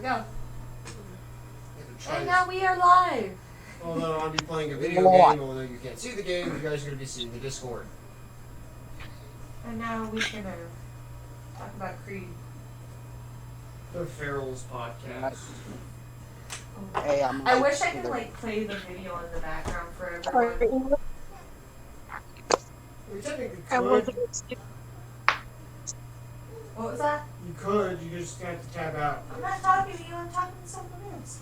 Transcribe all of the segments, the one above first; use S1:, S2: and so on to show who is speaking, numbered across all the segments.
S1: we go. And now we are live.
S2: Although I'll be playing a video game, although you can't see the game, you guys are going to be seeing the Discord.
S1: And now we can talk about Creed.
S2: The Ferals podcast.
S3: Hey,
S1: I wish I could like play the video in the background for everyone.
S2: You technically could.
S1: What was that?
S2: You could, you just have to tab out.
S1: I'm not talking to you, I'm talking to someone else.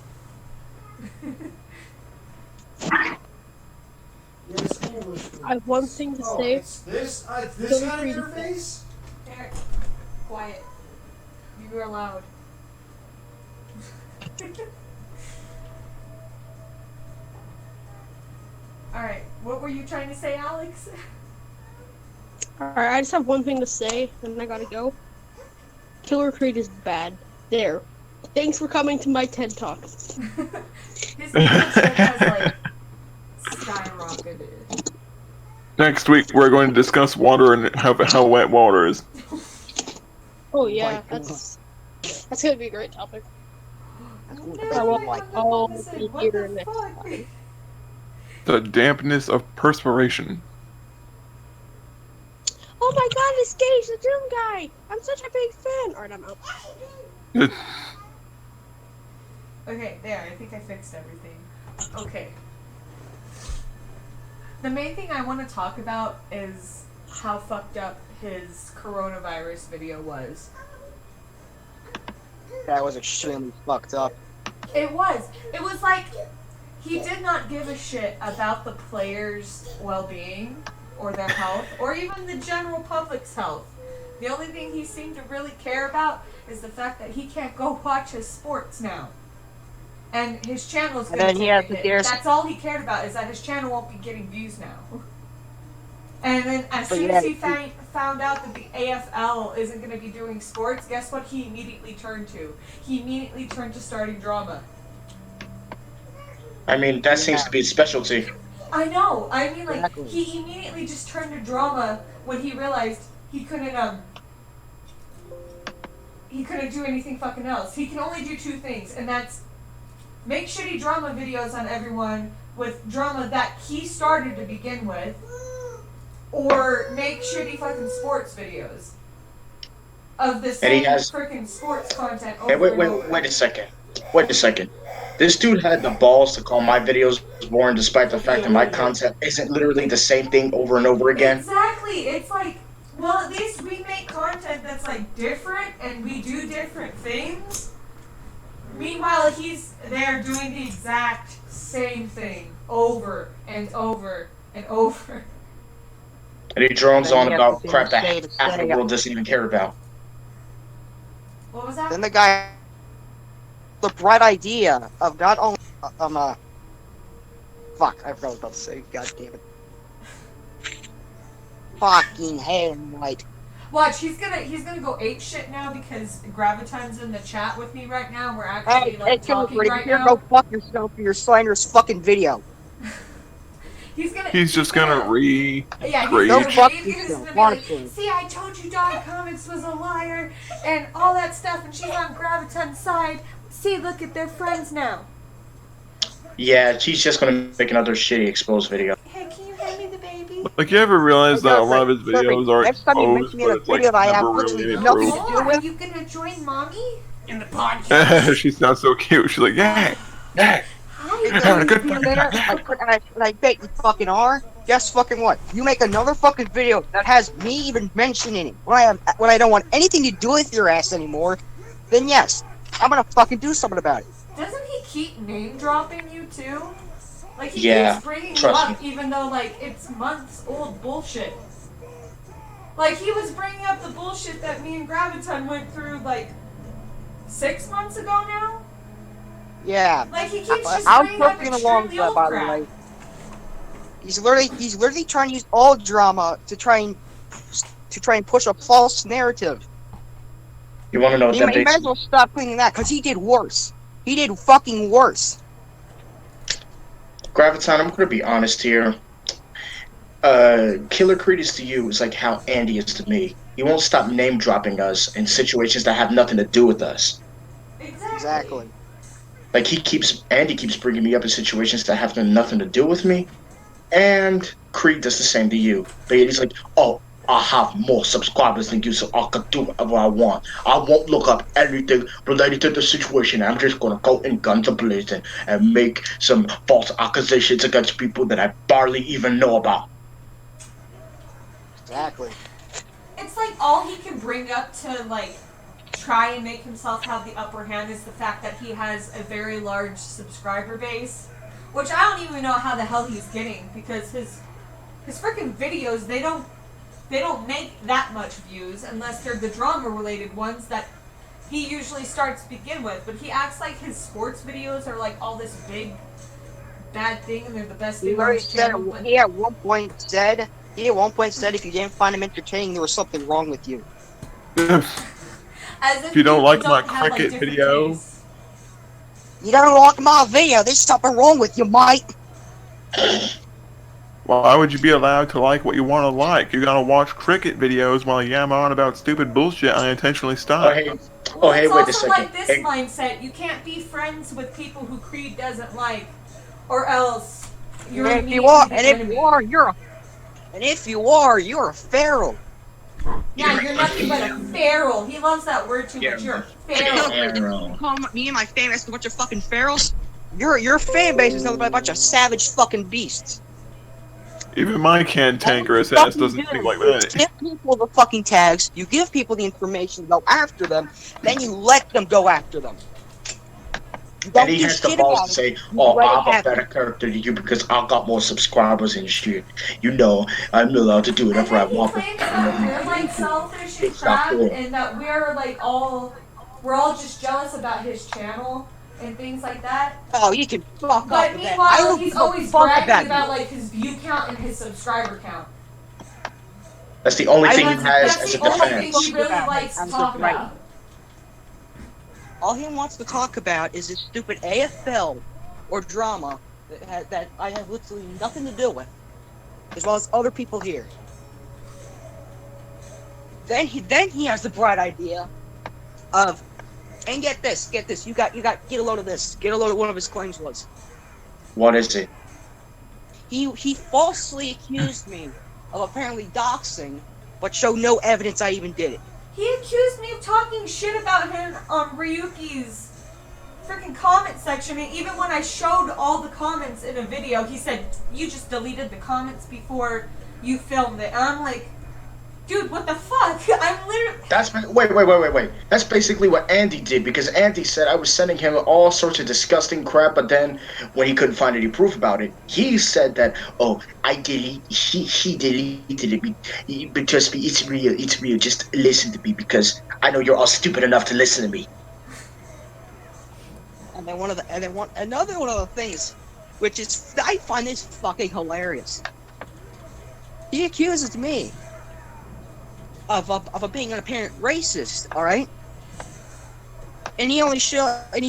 S2: Yes, English.
S4: I have one thing to say.
S2: It's this kind of interface?
S1: Eric, quiet. You are loud. Alright, what were you trying to say, Alex?
S4: Alright, I just have one thing to say, and I gotta go. Killer Creed is bad. There. Thanks for coming to my TED Talk.
S1: His viewership has, like, skyrocketed.
S5: Next week, we're going to discuss water and how wet water is.
S4: Oh yeah, that's gonna be a great topic.
S1: No,
S4: I won't like all
S1: listen,
S4: the
S1: what
S4: here
S1: the
S4: next
S1: fuck?
S4: time.
S5: The dampness of perspiration.
S4: Oh my god, this Gage the Doom guy! I'm such a big fan! Alright, I'm out.
S1: Okay, there, I think I fixed everything. Okay. The main thing I want to talk about is how fucked up his coronavirus video was.
S3: That was extremely fucked up.
S1: It was. It was like he did not give a shit about the players' well-being or their health or even the general public's health. The only thing he seemed to really care about is the fact that he can't go watch his sports now. And his channel is going to take a hit. That's all he cared about, is that his channel won't be getting views now. And then as soon as he found out that the AFL isn't going to be doing sports, guess what he immediately turned to? He immediately turned to starting drama.
S6: I mean, that seems to be his specialty.
S1: I know. I mean, like, he immediately just turned to drama when he realized he couldn't do anything fucking else. He can only do two things, and that's make shitty drama videos on everyone with drama that he started to begin with, or make shitty fucking sports videos of the same freaking sports content over and over.
S6: Wait a second. This dude had the balls to call my videos boring despite the fact that my content isn't literally the same thing over and over again.
S1: Exactly. It's like, well, at least we make content that's like different and we do different things. Meanwhile, he's there doing the exact same thing over and over and over.
S6: And he drones on about crap that half the world doesn't even care about.
S1: What was that?
S3: Then the guy, the bright idea of not only, fuck, I forgot what I was about to say, god damn it. Fucking hell, White.
S1: Watch, he's gonna go ape shit now because Graviton's in the chat with me right now. We're actually talking right now.
S3: Go fuck yourself for your slanderous fucking video.
S5: He's just gonna
S1: he's gonna
S3: fuck
S1: be
S3: yourself,
S1: like, see, I told you Dog Comics was a liar and all that stuff, and she's on Graviton's side. See, look at their friends now.
S6: Yeah, she's just gonna make another shitty exposed video.
S1: Hey, can you hand me the baby?
S5: Like, you ever realize that a lot of his videos are exposed, but it's like never really improved?
S1: Are you gonna join mommy in the podcast?
S5: She sounds so cute. She's like, yeah.
S3: And I bet you fucking are. Guess fucking what? You make another fucking video that has me even mentioning it when I don't want anything to do with your ass anymore, then yes, I'm gonna fucking do something about it.
S1: Doesn't he keep name dropping you too? Like he keeps bringing you up even though like it's months old bullshit. Like he was bringing up the bullshit that me and Graviton went through like 6 months ago now.
S3: Yeah.
S1: Like he keeps just bringing up extremely old
S3: by
S1: crap.
S3: the way. He's literally trying to use all drama to try and push a false narrative.
S6: You want to know what that
S3: He might as well stop cleaning that because he did worse. He did fucking worse.
S6: Graviton, I'm gonna be honest here. Killer Creed is to you is like how Andy is to me. He won't stop name dropping us in situations that have nothing to do with us.
S1: Exactly.
S3: Exactly.
S6: Like Andy keeps bringing me up in situations that have nothing to do with me, and Creed does the same to you. But he's like, oh, I have more subscribers than you, so I can do whatever I want. I won't look up anything related to the situation. I'm just gonna go in guns a-blazing and make some false accusations against people that I barely even know about.
S3: Exactly.
S1: It's like all he can bring up to like try and make himself have the upper hand is the fact that he has a very large subscriber base, which I don't even know how the hell he's getting, because his freaking videos, they don't make that much views unless they're the drama related ones that he usually starts to begin with. But he acts like his sports videos are like all this big bad thing and they're the best thing on his channel.
S3: He at one point said if you didn't find him entertaining, there was something wrong with you.
S1: As
S5: If you don't like my
S1: have,
S5: cricket
S1: different
S5: video,
S1: tastes.
S3: You don't like my video, there's something wrong with you, mate.
S5: why would you be allowed to like what you want to like? You're gonna watch cricket videos while you yam on about stupid bullshit I intentionally stop.
S1: Well,
S6: Hey,
S1: it's
S6: wait a
S1: also
S6: second.
S1: like this mindset. You can't be friends with people who Creed doesn't like, or else you're
S3: And if you are, you're a feral.
S1: Yeah, you're nothing but a feral. He loves that word too much. You're a feral.
S3: Me and my fan base a bunch of fucking ferals. Your fan base is nothing but a bunch of savage fucking beasts.
S5: Even my cantankerous ass doesn't think like that.
S3: You give people the fucking tags, you give people the information to go after them, then you let them go after them.
S6: And he has the balls to say, oh, I'm a better character than you because I got more subscribers and shit. You know, I'm allowed to do whatever I want.
S1: And then he claims that we're like selfish and crap, and that we're like all just jealous about his channel and things like that.
S3: Oh, you can fuck up.
S1: But meanwhile, he's always bragging about like his view count and his subscriber count.
S6: That's the only thing he has
S1: That's
S6: as a
S1: the only
S6: defense.
S1: thing he really likes to talk about.
S3: All he wants to talk about is his stupid AFL or drama that I have literally nothing to do with, as well as other people here. Then he has the bright idea of, and get this, get a load of this, get a load of one of his claims was.
S6: What is it?
S3: He falsely accused me of apparently doxing, but showed no evidence I even did it.
S1: He accused me of talking shit about him on Ryuki's freaking comment section, and even when I showed all the comments in a video, he said, you just deleted the comments before you filmed it. And I'm like, dude, what the fuck? I'm literally...
S6: Wait. That's basically what Andy did, because Andy said I was sending him all sorts of disgusting crap, but then when he couldn't find any proof about it, he said that, oh, he deleted it, but trust me, it's real, just listen to me, because I know you're all stupid enough to listen to me.
S3: And then another one of the things, which is, I find this fucking hilarious. He accuses me of being an apparent racist, alright? And he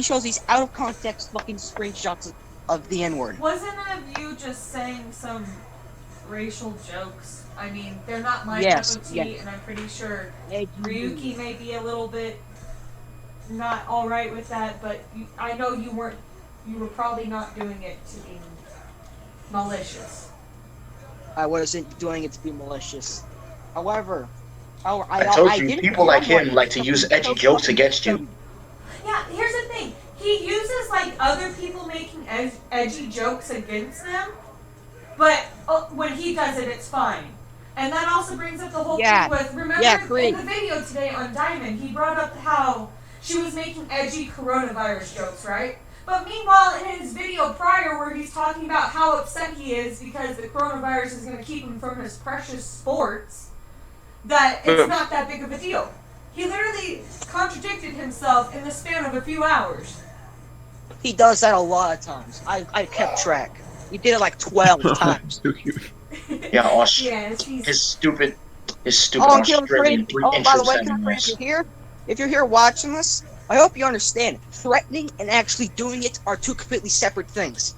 S3: shows these out of context fucking screenshots of the N-word.
S1: Wasn't it of you just saying some racial jokes? I mean, they're not my cup of tea, and I'm pretty sure Ryuki may be a little bit not alright with that, but I know you were probably not doing it to be malicious.
S3: I wasn't doing it to be malicious. However,
S6: I told you, people like him like to use edgy jokes against you.
S1: Yeah, here's the thing. He uses, like, other people making edgy jokes against them, but when he does it, it's fine. And that also brings up the whole thing with, remember in the video today on Diamond, he brought up how she was making edgy coronavirus jokes, right? But meanwhile, in his video prior where he's talking about how upset he is because the coronavirus is going to keep him from his precious sports, that it's not that big of a deal. He literally contradicted himself in the span of a few hours.
S3: He does that a lot of times. I kept track. He did it like 12 times.
S6: Yeah, his stupid Australian 3 inches.
S3: By the way, if you're here watching this, I hope you understand. Threatening and actually doing it are two completely separate things.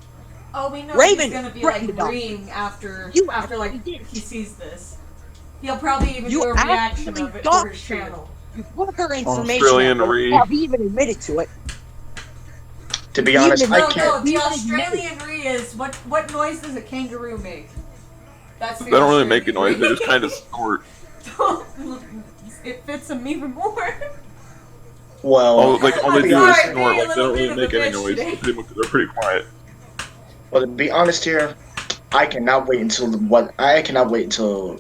S1: Oh, we know
S3: Raven,
S1: he's gonna be like agreeing after like he sees this. He'll probably even do a reaction of it for his channel.
S3: You put her information
S5: Australian
S3: out, he even admitted to it.
S6: To be honest, I
S1: No,
S6: can't.
S1: the Australian re is what noise does a kangaroo make? That's the
S5: They don't really make a noise. They
S1: Australian
S5: just kind of snort.
S1: It fits them even more.
S6: Well,
S5: All they do is
S1: Sorry,
S5: snort.
S1: being a
S5: Like they don't
S1: little
S5: really
S1: bit
S5: make
S1: of a
S5: any
S1: bitch
S5: noise.
S1: today.
S5: They're pretty quiet.
S6: well, to be honest here, I cannot wait until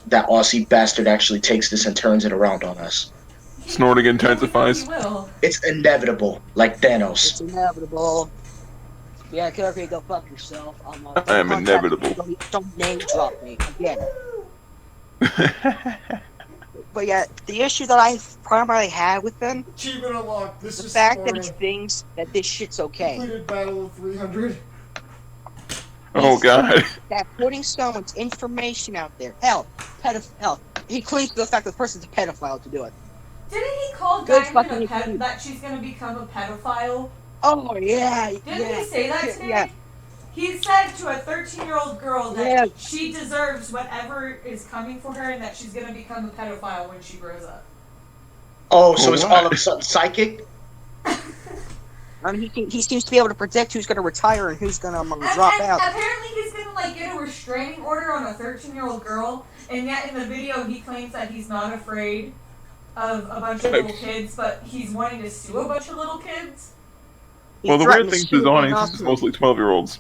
S6: that Aussie bastard actually takes this and turns it around on us.
S5: Snorting
S1: Yeah, we know
S5: intensifies.
S1: he will.
S6: It's inevitable, like Thanos.
S3: It's inevitable. Yeah, Killer Creed, go fuck yourself.
S5: I am inevitable.
S3: Don't name drop me again. But yeah, the issue that I primarily had with them,
S2: Achievement unlocked. This
S3: the
S2: is
S3: fact that he thinks that this shit's okay.
S2: completed Battle of 300.
S5: Oh god.
S3: That putting someone's information out there. Hell, he clings to the fact that the person's a pedophile to do it.
S1: Didn't he call
S3: Good
S1: Diamond
S3: fucking
S1: that she's gonna become a pedophile?
S3: Oh yeah,
S1: Didn't he say that today?
S3: Yeah.
S1: He said to a 13-year-old girl that
S3: Yeah.
S1: she deserves whatever is coming for her and that she's gonna become a pedophile when she grows up.
S6: Oh, so
S5: Oh,
S6: it's
S5: what?
S6: all of a sudden psychic?
S3: I mean, he seems to be able to predict who's going to retire and who's going to drop out.
S1: Apparently he's gonna like get a restraining order on a 13-year-old girl, and yet in the video he claims that he's not afraid of a bunch of little kids, but he's wanting to sue a bunch of little kids.
S3: He
S5: Well, the weird
S3: threatened to
S5: thing is
S3: sue
S5: his
S3: them
S5: audience is
S3: also.
S5: mostly 12-year-olds.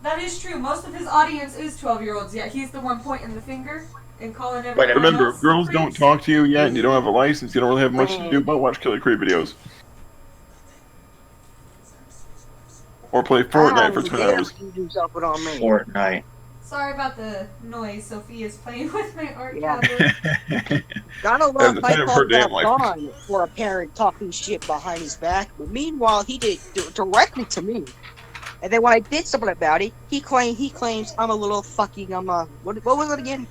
S1: That is true. Most of his audience is 12-year-olds, yet he's the one pointing the finger and calling everyone
S6: Wait,
S5: Remember,
S1: else
S5: if girls
S1: creeps.
S5: don't talk to you yet and you don't have a license, you don't really have much to do but watch Killer Creed videos. Or play Fortnite for 10 hours.
S6: Fortnite.
S1: Sorry about the noise. Sophia's playing with my art
S3: Yeah.
S1: tablet.
S3: Gotta
S5: And
S3: love
S5: the time
S3: Hypo
S5: for damn
S3: got
S5: life.
S3: gone for a parent talking shit behind his back, but meanwhile he did it directly to me. And then when I did something about it, he claims I'm a little fucking what was it again?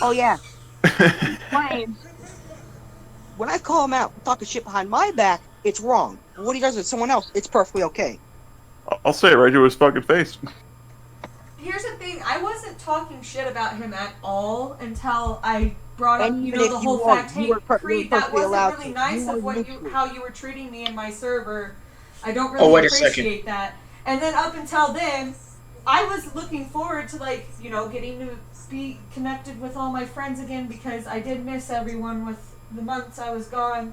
S3: Oh yeah. He claims when I call him out talking shit behind my back, it's wrong. But what he does with someone else, it's perfectly okay.
S5: I'll say it right to his fucking face.
S1: Here's the thing. I wasn't talking shit about him at all until I brought up,
S3: And
S1: you
S3: even
S1: know,
S3: if
S1: the
S3: you
S1: whole
S3: were-
S1: fact,
S3: you
S1: hey,
S3: were
S1: Creed, that
S3: perfectly allowed
S1: wasn't really
S3: to.
S1: nice
S3: You
S1: of
S3: were
S1: what
S3: neutral.
S1: how you were treating me in my server. I don't
S6: Oh,
S1: really
S6: wait a second.
S1: appreciate that. And then up until then, I was looking forward to, like, you know, getting to be connected with all my friends again because I did miss everyone with the months I was gone.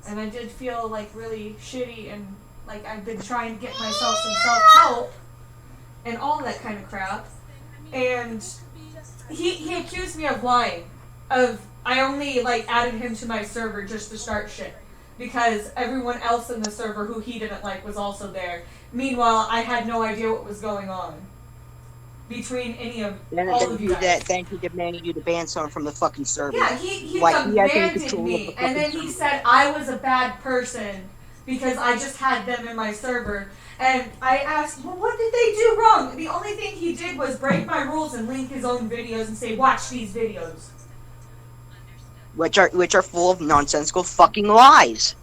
S1: And I did feel, like, really shitty and, like, I've been trying to get myself some self-help and all that kind of crap. And he accused me of lying. I only, like, added him to my server just to start shit. Because everyone else in the server who he didn't like was also there. Meanwhile, I had no idea what was going on between any of all of you guys.
S3: Then he demanded you to ban someone from the fucking server.
S1: Yeah, he
S3: Like, he has any
S1: demanded
S3: control of
S1: me,
S3: the
S1: and then
S3: fucking
S1: he
S3: server.
S1: said I was a bad person because I just had them in my server. And I asked, well, what did they do wrong? The only thing he did was break my rules and link his own videos and say, watch these videos.
S3: Which are full of nonsensical fucking lies.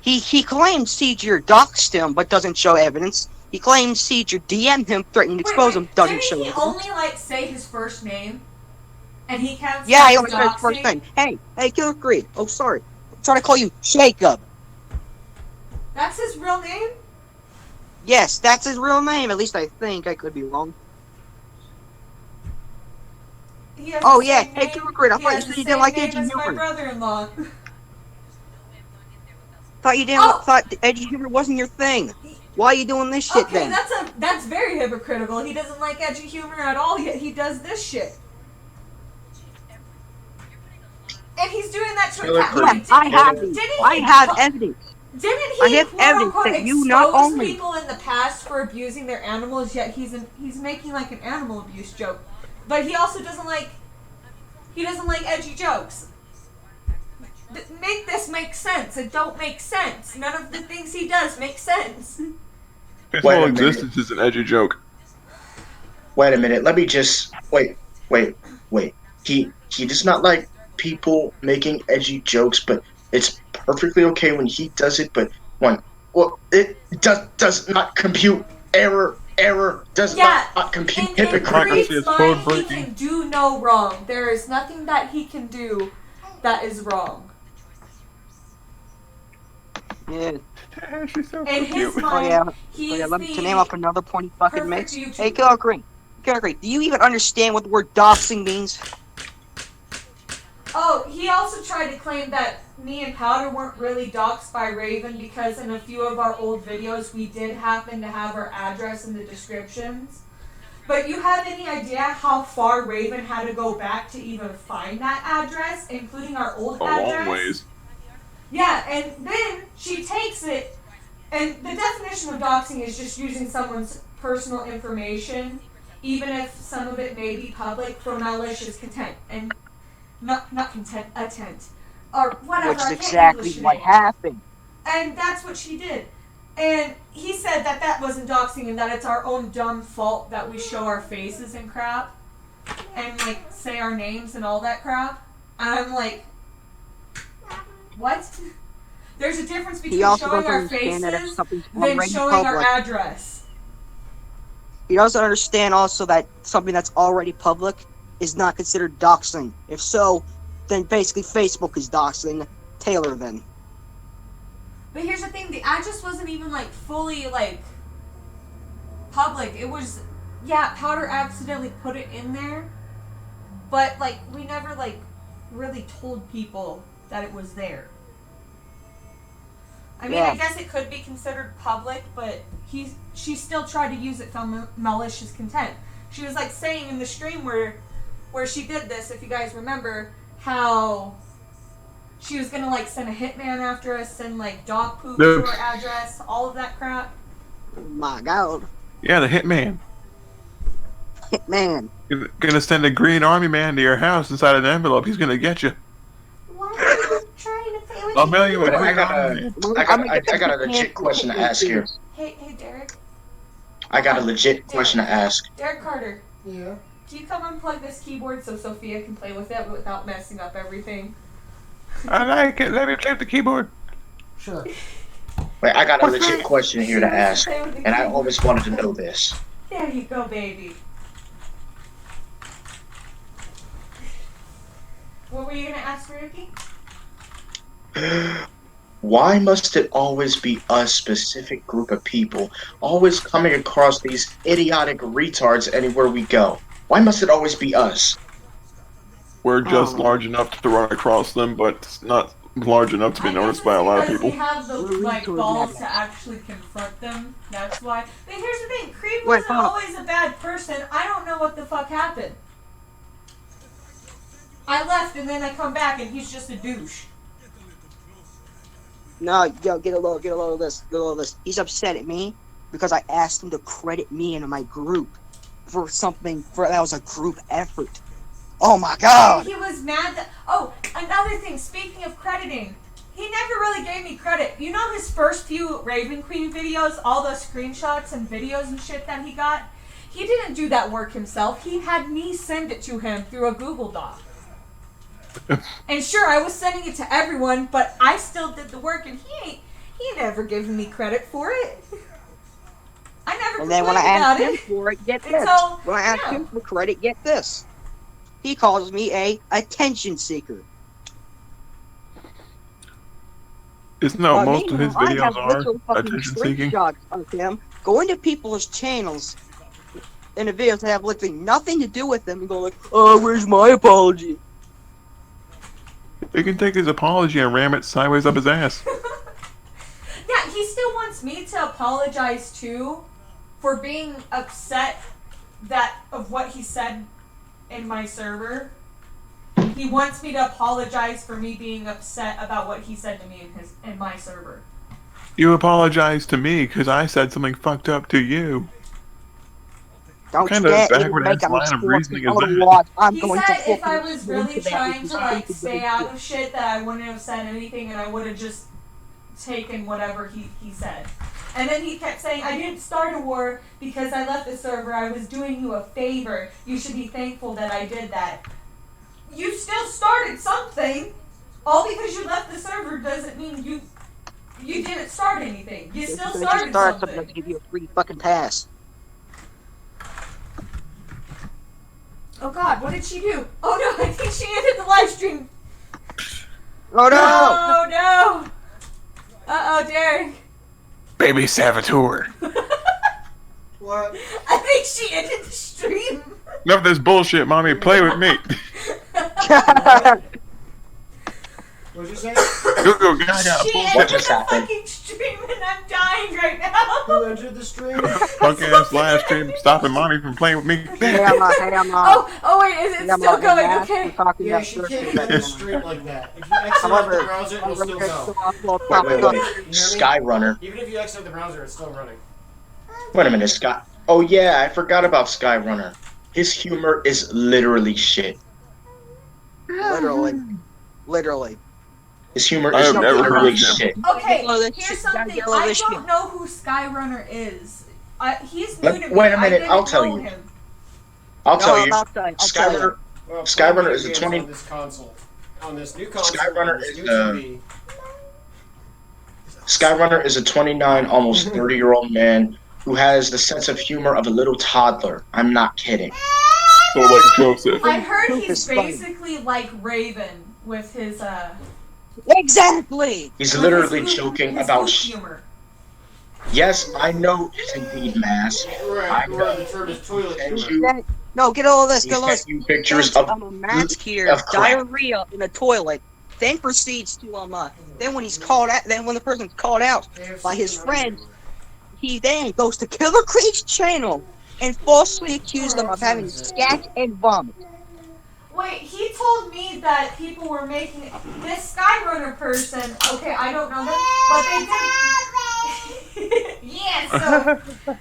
S3: He claims Seeger doxed him, but doesn't show evidence. He claims Seeger DM'd him, threatening to expose him, doesn't
S1: didn't
S3: show
S1: he
S3: evidence.
S1: only, like, say his first name? And he counts
S3: Yeah, he
S1: as
S3: only said his first
S1: doxing?
S3: name. Hey, Killer Creed. Oh, sorry. I'm trying to call you Jacob.
S1: That's his real name?
S3: Yes, that's his real name. At least I think. I could be wrong.
S1: He has
S3: Oh,
S1: the
S3: yeah.
S1: same
S3: Hey,
S1: name-
S3: Killer Creed, I
S1: he
S3: thought you
S1: has
S3: said
S1: the
S3: you didn't
S1: same
S3: like
S1: name
S3: Edgy
S1: as my
S3: Humor.
S1: brother-in-law.
S3: Thought you didn't.
S1: Oh!
S3: Thought Edgy Humor wasn't your thing. Why are you doing this shit
S1: Okay,
S3: then?
S1: that's very hypocritical. He doesn't like edgy humor at all, yet he does this shit. And he's doing that to a
S6: Killer
S1: cat.
S6: Creed.
S3: Yeah,
S1: Didn't
S3: I
S1: he-
S3: have
S1: didn't
S3: these.
S1: he
S3: I have
S1: co-
S3: evidence.
S1: Didn't
S3: I
S1: he
S3: have
S1: quote
S3: evidence
S1: unquote
S3: that you
S1: expose
S3: not only-
S1: people in the past for abusing their animals, yet he's making like an animal abuse joke. But he also doesn't like edgy jokes. Make this make sense. It don't make sense. None of the things he does make sense.
S5: His
S6: Wait
S5: whole
S6: a minute.
S5: existence is an edgy joke.
S6: Wait a minute. Let me just wait. He does not like people making edgy jokes, but it's perfectly okay when he does it. But it does not compute error. Error does
S1: Yeah,
S6: not compute
S1: in
S6: hypocrite.
S5: Hypocrisy
S1: Creed's
S5: is
S1: mind,
S5: code
S1: he
S5: breaking.
S1: can do no wrong. There is nothing that he can do that is wrong.
S3: Yeah.
S5: She's so
S1: In his
S5: cute.
S1: mind,
S3: Oh yeah.
S1: he's
S3: Let me to name
S1: the
S3: off another point he fucking
S1: perfect
S3: makes.
S1: YouTuber.
S3: Hey, Killer Green. Killer Green, do you even understand what the word doxing means?
S1: Oh, he also tried to claim that me and Powder weren't really doxed by Raven because in a few of our old videos we did happen to have our address in the descriptions. But you have any idea how far Raven had to go back to even find that address, including our old
S5: A
S1: address?
S5: long ways.
S1: Yeah, and then she takes it, and the definition of doxing is just using someone's personal information, even if some of it may be public, for malicious content. And not content, attent. Or whatever,
S3: Which is
S1: I can't
S3: exactly
S1: English
S3: what
S1: name.
S3: happened.
S1: And that's what she did. And he said that that wasn't doxing and that it's our own dumb fault that we show our faces and crap. And, like, say our names and all that crap. And I'm like, what? There's a difference
S3: He
S1: between
S3: also
S1: showing
S3: doesn't
S1: our
S3: understand that if
S1: faces
S3: something's
S1: than
S3: already
S1: showing our
S3: public,
S1: address.
S3: he doesn't understand also that something that's already public is not considered doxing. If so, then basically Facebook is doxing Taylor then.
S1: But here's the thing, the address wasn't even, like, fully, like, public. It was, yeah, Powder accidentally put it in there, but, like, we never, like, really told people that it was there. I mean,
S3: Yeah.
S1: I guess it could be considered public, but she still tried to use it for malicious content. She was, like, saying in the stream where she did this, if you guys remember, how she was gonna, like, send a hitman after us, send, like, dog poop to our address, all of that crap.
S3: Oh my god.
S5: Yeah, the hitman.
S3: Man.
S5: You're gonna send a green army man to your house inside an envelope. He's gonna get you.
S1: Why are you trying to play with
S5: I'll mail you a
S6: But
S5: green army man.
S6: I got a legit question to ask here.
S1: Hey, Derek.
S6: I got a legit question to ask.
S1: Derek Carter,
S2: Yeah.
S1: can you come unplug this keyboard so Sophia can play with it without messing up everything?
S5: I like it. Let me flip the keyboard.
S2: Sure.
S6: Wait, I got a legit question here to
S1: She wants
S6: ask,
S1: play with the
S6: and I
S1: keyboard.
S6: always wanted to know this.
S1: There you go, baby. What were you gonna ask, Ricky?
S6: Why must it always be a specific group of people always coming across these idiotic retards anywhere we go? Why must it always be us?
S5: We're just
S3: Oh.
S5: large enough to run across them, but not large enough to be noticed by a lot of
S1: Because
S5: people.
S1: we have the
S3: We're
S1: like
S3: retard
S1: balls
S3: madness.
S1: to actually confront them. That's why. But here's the thing: Creed
S3: Wait,
S1: wasn't
S3: hold on.
S1: always a bad person. I don't know what the fuck happened. I left and then I come back and he's just a douche.
S3: No, yo, get a load of this. Get a load of this. He's upset at me because I asked him to credit me into my group for something that was a group effort. Oh my god!
S1: And he was mad that. Oh, another thing. Speaking of crediting, he never really gave me credit. You know his first few Raven Queen videos, all those screenshots and videos and shit that he got. He didn't do that work himself. He had me send it to him through a Google Doc. And sure, I was sending it to everyone, but I still did the work, and he never given me credit for it. I never
S3: And then when I
S1: complained
S3: asked
S1: about
S3: him
S1: it.
S3: for it, get
S1: And
S3: this.
S1: so,
S3: When I asked
S1: yeah.
S3: him for credit, get this. He calls me a attention seeker.
S5: Isn't that what most of his
S3: Meanwhile, I
S5: videos
S3: have
S5: are?
S3: literal fucking
S5: Attention seeking?
S3: screenshots of him going to people's channels in the videos that have literally nothing to do with them and go like, "Oh, where's my apology?"
S5: He can take his apology and ram it sideways up his ass.
S1: Yeah, he still wants me to apologize too for being upset of what he said in my server. He wants me to apologize for me being upset about what he said to me in my server.
S5: You apologize to me because I said something fucked up to you.
S3: Don't
S5: Kinda
S3: get it,
S5: backward
S3: make
S5: ass
S3: a
S5: line of
S3: response,
S5: reasoning is that?
S3: otherwise I'm
S1: He
S3: going to
S1: said
S3: fucking
S1: if I was
S3: respond
S1: really
S3: to that
S1: trying
S3: with
S1: to like
S3: stupid
S1: stay
S3: little
S1: out
S3: shit.
S1: of shit that I wouldn't have said anything and I would have just taken whatever he said. And then he kept saying, I didn't start a war because I left the server. I was doing you a favor. You should be thankful that I did that. You still started something. All because you left the server doesn't mean you didn't start anything. You
S3: Just
S1: still
S3: because you
S1: started
S3: start
S1: something.
S3: doesn't give you a free fucking pass.
S1: Oh god, what did she do? Oh no, I think she ended the live stream.
S3: Oh no!
S1: Oh no! Oh, Derek.
S5: Baby saboteur.
S2: What?
S1: I think she ended the stream.
S5: Enough of this bullshit, mommy. Play with me.
S2: What'd you say?
S5: Google Gaga.
S1: She
S5: Bullshit.
S1: ended
S6: just
S1: the
S6: happened?
S1: fucking stream and I'm dying right
S2: Who
S1: now.
S2: entered the stream?
S5: Punk ass live stream stopping mommy from playing with me.
S3: Hey,
S1: Oh wait, is it still going? Okay.
S2: Yeah, she can't end the stream like that. If you exit out the browser, it'll still go.
S6: Wait. Skyrunner.
S2: Even if you exit the browser, it's still running.
S6: Wait a minute, Sky. Oh yeah, I forgot about Skyrunner. His humor is literally shit.
S3: Literally.
S6: His humor
S5: I
S6: is
S5: have never heard
S6: literally
S5: of him.
S6: shit.
S1: Okay,
S3: Yellow this
S1: here's
S3: shit,
S1: something.
S3: yellow
S1: I
S3: this
S1: don't
S3: shit.
S1: know who Skyrunner is. He's new
S6: Let-
S1: to me.
S6: wait a minute,
S1: I didn't
S6: I'll tell
S1: know
S6: you.
S1: him.
S6: I'll tell you.
S3: I'll tell you.
S6: Skyrunner.
S2: Well,
S6: Skyrunner
S2: playing
S6: is a
S2: games
S6: 20
S2: on this console. On this new console,
S6: Skyrunner
S2: on this
S6: is,
S2: new TV.
S6: Skyrunner is a 29, almost 30-year-old man who has the sense of humor of a little toddler. I'm not kidding.
S5: So like Joseph.
S1: I heard
S3: Poop
S1: he's
S3: is funny.
S1: basically like Raven with his
S3: Exactly.
S6: He's
S1: with
S6: literally
S1: his poop-
S6: joking
S1: his
S6: about
S1: poop
S6: sh-
S1: humor.
S6: Yes, I know it's indeed mask.
S2: Right, or the term is toilet
S6: And
S2: humor.
S6: you,
S3: No, get all this.
S6: he
S3: Get all this.
S6: sent you pictures of
S3: a mask here,
S6: of crap.
S3: diarrhea in a toilet. Then proceeds to then when he's called out, then when the person's called out by his friends, he then goes to Killer Creek's channel and falsely accused them of having scat and vomit.
S1: Wait, he told me that people were making this Skyrunner person. Okay, I don't know him, but they did. Yeah, so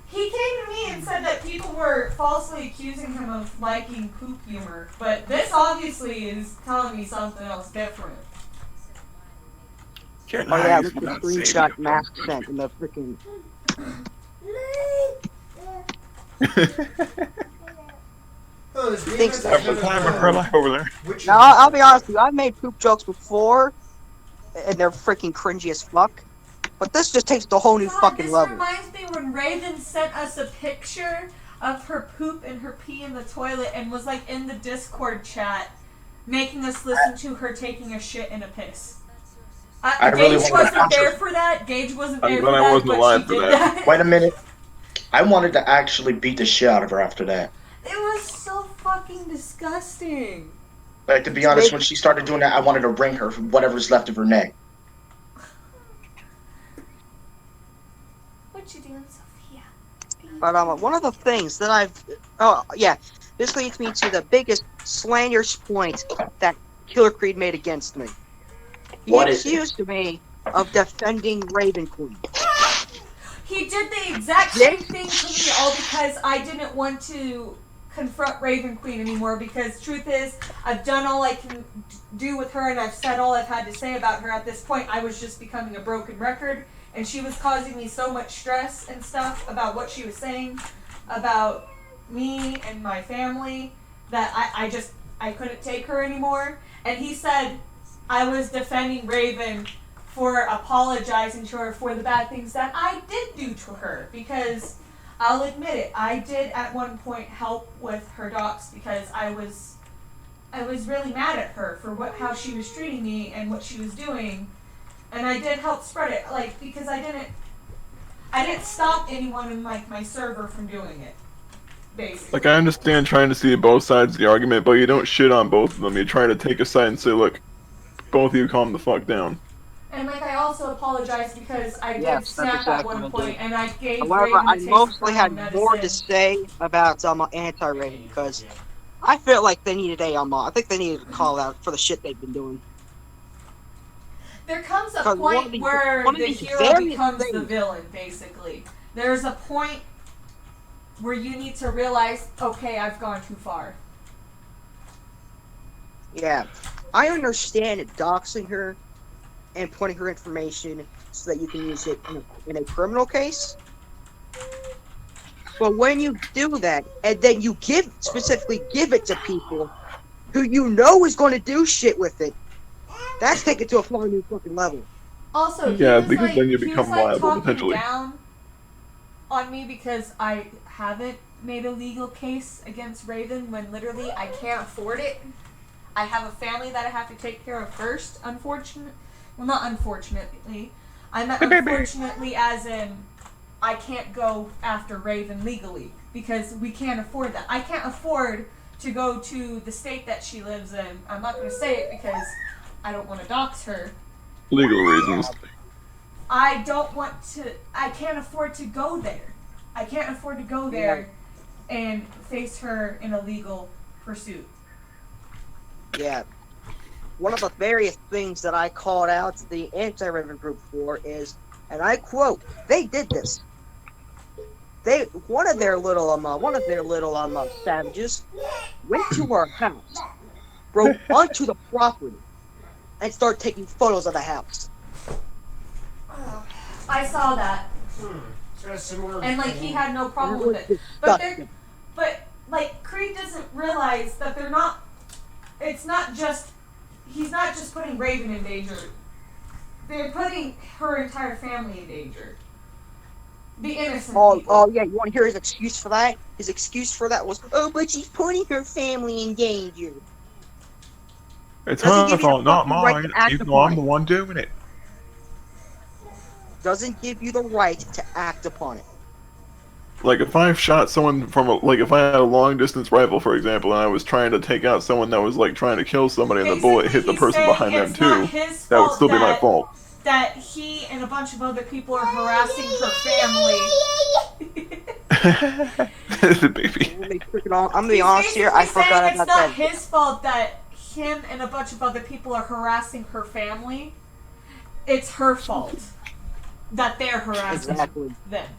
S1: he came to me and said that people were falsely accusing him of liking poop humor, but this obviously is telling me something else different.
S5: You're
S3: Oh yeah,
S5: nice,
S3: look at the
S5: not
S3: screenshot
S5: saving
S3: mask sent in the freaking.
S2: Oh, this
S3: Thanks,
S2: grievances
S5: Have the time of
S2: have
S5: her life over there.
S2: Which
S3: Now I'll be honest with you, I've made poop jokes before, and they're freaking cringy as fuck. But this just takes the whole new
S1: God,
S3: fucking
S1: this
S3: level.
S1: reminds me when Raven sent us a picture of her poop and her pee in the toilet and was like in the Discord chat making us listen to her taking a shit and a piss.
S6: I really
S1: Gage
S6: wanted to
S1: wasn't
S6: answer-
S1: there for that. Gage wasn't
S5: I'm
S1: there
S5: glad
S1: for
S5: I
S1: that,
S5: wasn't
S1: but
S5: alive
S1: she
S5: for
S1: did
S5: that.
S1: that.
S6: Wait a minute. I wanted to actually beat the shit out of her after that.
S1: It was so fucking disgusting.
S6: Like, to be honest, when she started doing that, I wanted to wring her from whatever's left of her neck.
S1: What you doing, Sophia?
S3: But one of the things that this leads me to the biggest slanderous point that Killer Creed made against me. He
S6: What is it?
S3: accused me of defending Raven Queen.
S1: He did the exact same thing to me, all because I didn't want to confront Raven Queen anymore, because truth is, I've done all I can do with her and I've said all I've had to say about her. At this point, I was just becoming a broken record, and she was causing me so much stress and stuff about what she was saying about me and my family that I couldn't take her anymore. And he said I was defending Raven for apologizing to her for the bad things that I did do to her, because I'll admit it, I did at one point help with her docs because I was really mad at her for how she was treating me and what she was doing, and I did help spread it, like, because I didn't stop anyone in like my server from doing it, basically.
S5: Like, I understand trying to see both sides of the argument, but you don't shit on both of them. You try to take a side and say, look, both of you calm the fuck down.
S1: And like, I also apologized because I did
S3: Yes, that's
S1: snap
S3: exactly
S1: at one
S3: what I
S1: point,
S3: did.
S1: and I gave
S3: However,
S1: Raven a
S3: I
S1: taste of
S3: mostly
S1: her
S3: had
S1: own
S3: more to
S1: medicine.
S3: say about anti-Raven because I felt like they needed I think they needed to call out for the shit they've been doing.
S1: There comes a
S3: Because one of
S1: point
S3: these-
S1: where
S3: one of
S1: the
S3: these
S1: hero
S3: various
S1: becomes the
S3: things-
S1: villain, basically. There's a point where you need to realize, okay, I've gone too far.
S3: Yeah, I understand doxing her and putting her information so that you can use it in a criminal case. But when you do that, and then you specifically give it to people who you know is going to do shit with it, that's taken to a far new fucking level.
S1: Also,
S5: Yeah,
S1: he was
S5: because
S1: like,
S5: then you
S1: he was
S5: become
S1: like
S5: liable,
S1: talking
S5: potentially.
S1: down on me because I haven't made a legal case against Raven when literally I can't afford it. I have a family that I have to take care of first, unfortunately, Well, not unfortunately. I meant unfortunately as in I can't go after Raven legally because we can't afford that. I can't afford to go to the state that she lives in. I'm not going to say it because I don't want to dox her.
S5: Legal reasons.
S1: I don't want to. I can't afford to go there. I can't afford to go there and face her in a legal pursuit.
S3: Yeah. One of the various things that I called out the anti-Raven group for is, and I quote, they did this. One of their little savages went to her house, broke onto the property, and started taking photos of the house.
S1: I saw that,
S2: It's got a similar.
S1: and like he had no problem with it. But like Creed doesn't realize that they're not. It's not just. He's not just putting Raven in danger. They're putting her entire family in danger. The innocent people.
S3: Oh yeah, you want to hear his excuse for that? His excuse for that was, oh, but she's putting her family in danger.
S5: It's
S3: Doesn't
S5: her
S3: give you the
S5: fault, not
S3: fucking right
S5: mine.
S3: to act
S5: Even though I'm
S3: upon
S5: the
S3: it.
S5: one doing it.
S3: Doesn't give you the right to act upon it.
S5: Like if I shot someone from if I had a long distance rifle, for example, and I was trying to take out someone that was like trying to kill somebody, and the bullet hit the
S1: He's
S5: person
S1: saying
S5: behind them
S1: it's not
S5: too,
S1: his
S5: that would
S1: fault
S5: still be my fault.
S1: That he and a bunch of other people are harassing her family.
S5: The baby.
S3: I'm gonna be honest here. I forgot
S1: it's
S3: about
S1: not
S3: that.
S1: his fault that him and a bunch of other people are harassing her family. It's her fault that they're harassing them.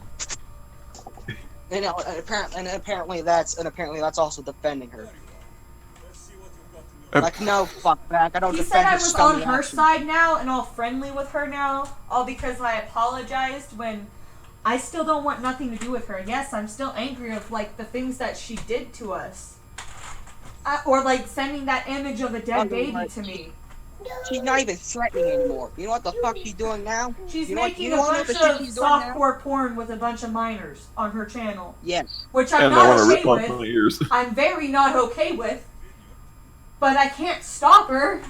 S3: And apparently that's also defending her. Like, no, fuck back. I don't
S1: He said
S3: defend
S1: I
S3: her
S1: was
S3: scummy
S1: on her
S3: action.
S1: side now and all friendly with her now, all because I apologized when I still don't want nothing to do with her. Yes, I'm still angry of like the things that she did to us. Or like sending that image of a dead baby to me.
S3: She's not even threatening anymore. You know what the fuck she's doing now?
S1: She's
S3: you know
S1: making
S3: what,
S1: a bunch
S3: the shit
S1: of
S3: she's doing now?
S1: softcore porn with a bunch of minors on her channel.
S3: Yes.
S1: Which I'm
S5: And I want
S1: not
S5: to
S1: okay
S5: rip off my
S1: with.
S5: ears.
S1: I'm very not okay with. But I can't stop her.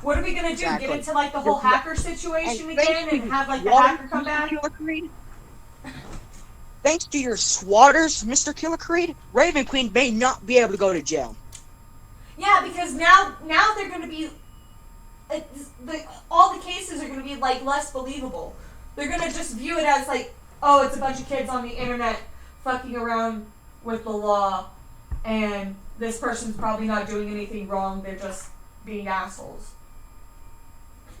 S1: What are we gonna do?
S3: Exactly.
S1: Get into like the whole hacker situation
S3: And
S1: again and have like the
S3: Water,
S1: hacker come
S3: Mr.
S1: back?
S3: Killer Creed? Thanks to your swatters, Mr. Killer Creed, Raven Queen may not be able to go to jail.
S1: Yeah, because now they're gonna be all the cases are gonna be like less believable. They're gonna just view it as like, oh, it's a bunch of kids on the internet fucking around with the law, and this person's probably not doing anything wrong. They're just being assholes.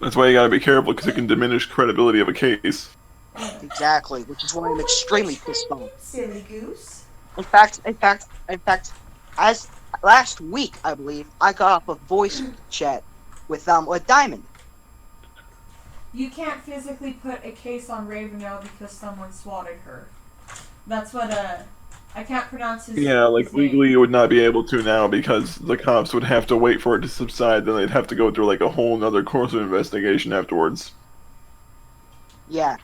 S5: That's why you gotta be careful, because it can diminish credibility of a case.
S3: Exactly, which is why I'm extremely pissed off.
S1: Silly goose.
S3: In fact, as last week, I believe, I got off a voice chat with Diamond.
S1: You can't physically put a case on Raven now because someone swatted her. That's what I can't pronounce his
S5: Yeah, like
S1: his
S5: legally
S1: name.
S5: you would not be able to now because the cops would have to wait for it to subside, then they'd have to go through like a whole nother course of investigation afterwards.
S3: Yeah.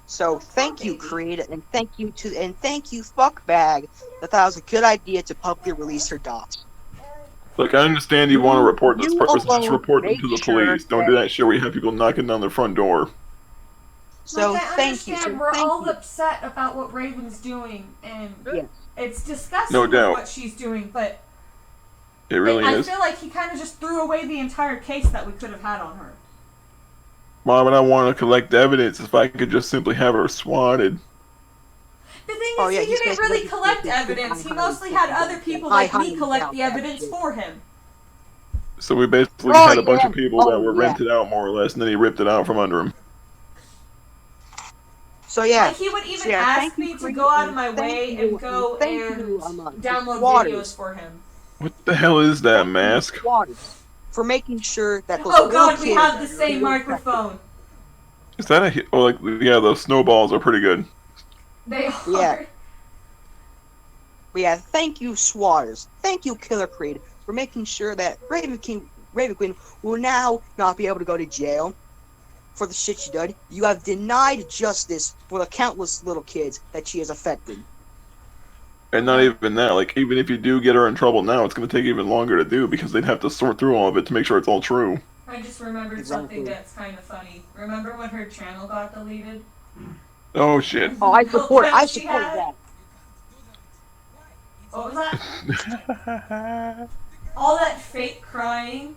S3: So thank you, Creed, and thank you Fuckbag, that was a good idea to publicly release her docs.
S5: Look, I understand you want to report this
S3: You
S5: person, just
S3: alone
S5: report them
S3: make
S5: to the
S3: sure
S5: police. Don't do that shit where you have people knocking down their front door.
S3: So
S1: Like, I
S3: thank you.
S1: understand
S3: So
S1: we're
S3: thank
S1: all
S3: you.
S1: upset about what Raven's doing, and
S3: Yes.
S1: it's disgusting
S5: No doubt.
S1: what she's doing, but
S5: It really
S1: I
S5: is.
S1: feel like he kind of just threw away the entire case that we could have had on her.
S5: Why would I want to collect evidence if I could just simply have her swatted?
S1: The thing is,
S3: Oh, yeah,
S1: he
S3: he's
S1: didn't
S3: basically
S1: really collect
S3: just
S1: evidence. He
S3: high
S1: mostly
S3: hunting
S1: had other
S3: down
S1: people
S3: that
S1: like me
S3: shit.
S1: collect the
S3: That
S1: evidence
S3: shit.
S1: for him.
S5: So we basically
S3: Oh,
S5: had a bunch
S3: yeah.
S5: of people
S3: Oh,
S5: that were
S3: yeah.
S5: rented out more or less, and then he ripped it out from under him.
S3: So yeah.
S1: Like, he would even
S3: So, yeah,
S1: ask
S3: thank you,
S1: me to
S3: Creed,
S1: go out of
S3: and
S1: my
S3: thank
S1: way
S3: you,
S1: and go
S3: thank
S1: and
S3: you,
S1: download
S3: Waters.
S1: videos for him.
S5: What the hell is that mask?
S3: Waters, for making sure that those
S1: Oh
S3: little
S1: god, we
S3: kids
S1: have the
S3: that
S1: same
S3: were
S1: microphone.
S5: Is that a oh, like yeah? Those snowballs are pretty good.
S1: They are.
S3: Yeah. But yeah, thank you, Swatters. Thank you, Killer Creed, for making sure that Raven Queen will now not be able to go to jail for the shit she did. You have denied justice for the countless little kids that she has affected.
S5: And not even that. Like even if you do get her in trouble now, it's going to take even longer to do because they'd have to sort through all of it to make sure it's all true.
S1: I just remembered something that's kind of funny. Remember when her channel got deleted?
S5: Oh shit.
S3: Oh, I
S1: The
S3: support
S1: meltdown she had?
S3: that.
S1: What was that? All that fake crying.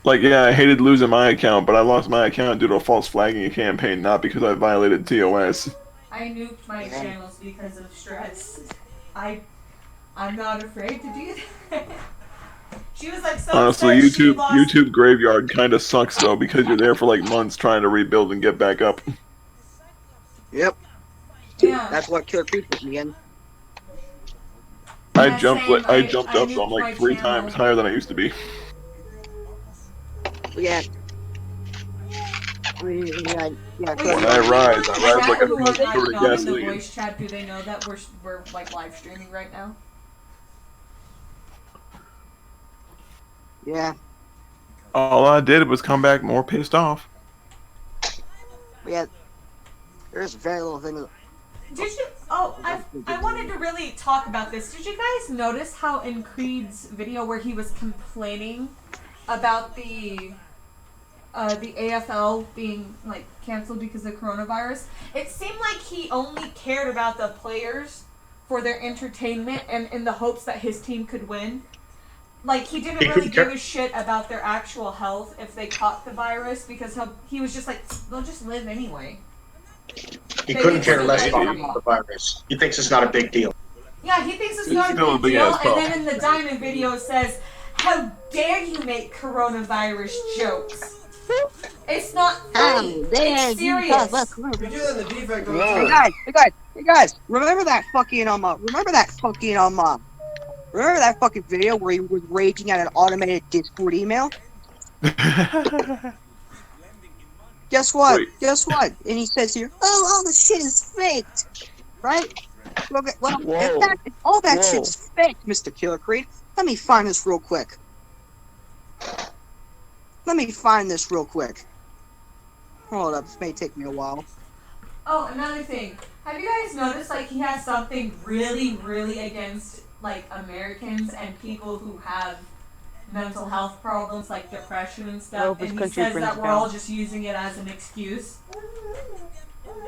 S5: Like, yeah, I hated losing my account, but I lost my account due to a false flagging campaign, not because I violated TOS.
S1: I nuked my channels because of stress. I'm not afraid to do that. She was like so
S5: Honestly,
S1: upset she lost.
S5: YouTube Graveyard kind of sucks though, because you're there for like months trying to rebuild and get back up.
S3: Yep.
S1: Yeah.
S3: That's what Killer Creed put me in.
S5: I
S1: Yeah,
S5: jumped
S1: same.
S5: I jumped up, so
S1: nuked
S5: I'm
S1: my
S5: like 3
S1: channel.
S5: times higher than I used to be.
S3: Yeah.
S5: When I rise like a
S1: Who are
S5: beast
S1: not
S5: covered in
S1: known in the
S5: gasoline.
S1: voice chat, do they know that we're like live streaming right now?
S3: Yeah.
S5: All I did was come back more pissed off.
S3: Yeah. There's very little thing.
S1: Did you? Oh, I wanted to really talk about this. Did you guys notice how in Creed's video where he was complaining about the AFL being like canceled because of coronavirus, it seemed like he only cared about the players for their entertainment and in the hopes that his team could win. Like, he didn't really give a shit about their actual health if they caught the virus, because he was just like, they'll just live anyway.
S6: He couldn't care less about the virus. He thinks it's not a big deal.
S1: Yeah, he thinks it's
S5: It's
S1: not
S5: still
S1: a
S5: a
S1: big
S5: big
S1: deal,
S5: ass
S1: and
S5: problem.
S1: then in the Diamond video it says, how dare you make coronavirus jokes? It's not funny. It's serious.
S2: We do that in the defect all the
S3: Hey
S2: time.
S3: guys, remember that fucking video where he was raging at an automated Discord email? Guess what?
S5: Wait.
S3: And he says here, oh, all the shit is faked, right? Well, in fact, if all that shit's faked, Mr. Killer Creed. Let me find this real quick. Hold up, this may take me a while.
S1: Oh, another thing. Have you guys noticed, like, he has something really, really against, like, Americans and people who have mental health problems, like depression and stuff, and he says that we're all just using it as an excuse?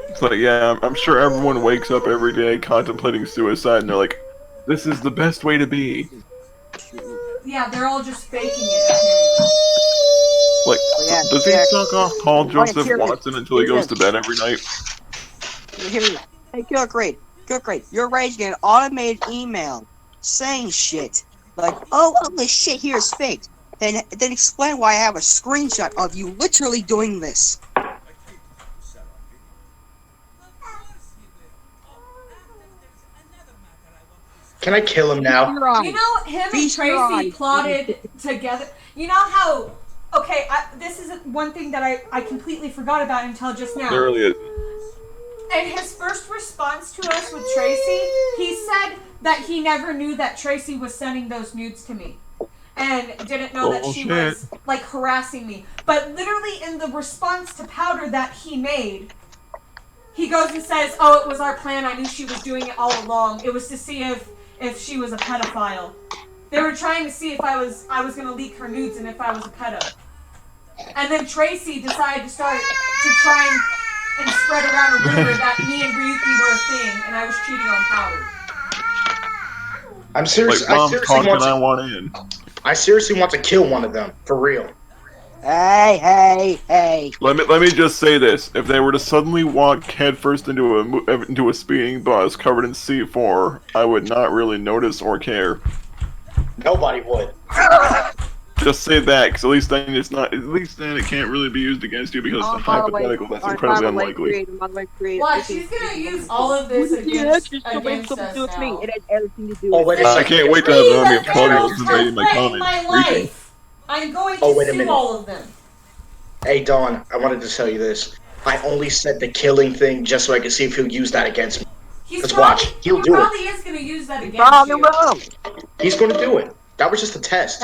S5: It's like, yeah, I'm sure everyone wakes up every day contemplating suicide, and they're like, this is the best way to be.
S1: Yeah, they're all just faking it.
S5: Like,
S3: Yeah,
S5: does he
S3: yeah.
S5: suck off Paul Joseph
S3: here it is.
S5: Watson until he goes to bed every night?
S3: Hey, Killer Creed, you're raising an automated email saying shit like, oh, all this shit here is faked. Then explain why I have a screenshot of you literally doing this.
S6: Can I kill him now?
S1: You know, him and Tracy plotted together. You know how... Okay, this is one thing that I completely forgot about until just now.
S5: There really is.
S1: In his first response to us with Tracy, he said that he never knew that Tracy was sending those nudes to me. And didn't know that she was, like, harassing me. But literally in the response to Powder that he made, he goes and says, oh, it was our plan. I knew she was doing it all along. It was to see if she was a pedophile. They were trying to see if I was going to leak her nudes and if I was a pedo. And then Tracy decided to try and spread around a rumor that me and Ryuki were a thing, and I was cheating on Powder.
S6: I'm serious.
S5: Like, Mom's talking, I want in.
S6: I seriously want to kill one of them, for real.
S3: Hey.
S5: Let me just say this: if they were to suddenly walk headfirst into a speeding bus covered in C4, I would not really notice or care.
S6: Nobody would.
S5: Just say that, because at least then it's not. At least then it can't really be used against you because it's hypothetical. That's incredibly unlikely.
S1: Watch, she's gonna use all of this against us now.
S3: It has everything to do
S6: Oh, wait a
S5: I
S6: second.
S5: can't wait to have an army of
S1: These
S5: plugins
S1: are
S5: invading my
S1: threatening my
S5: comments.
S1: life. I'm going
S6: Oh,
S1: to
S6: wait a
S1: sue
S6: minute.
S1: all of them.
S6: Hey, Dawn, I wanted to tell you this. I only said the killing thing just so I could see if he'll use that against me.
S1: He's
S6: watch, he'll do it.
S1: probably is gonna use that against you.
S6: He's going to do it. That was just a test.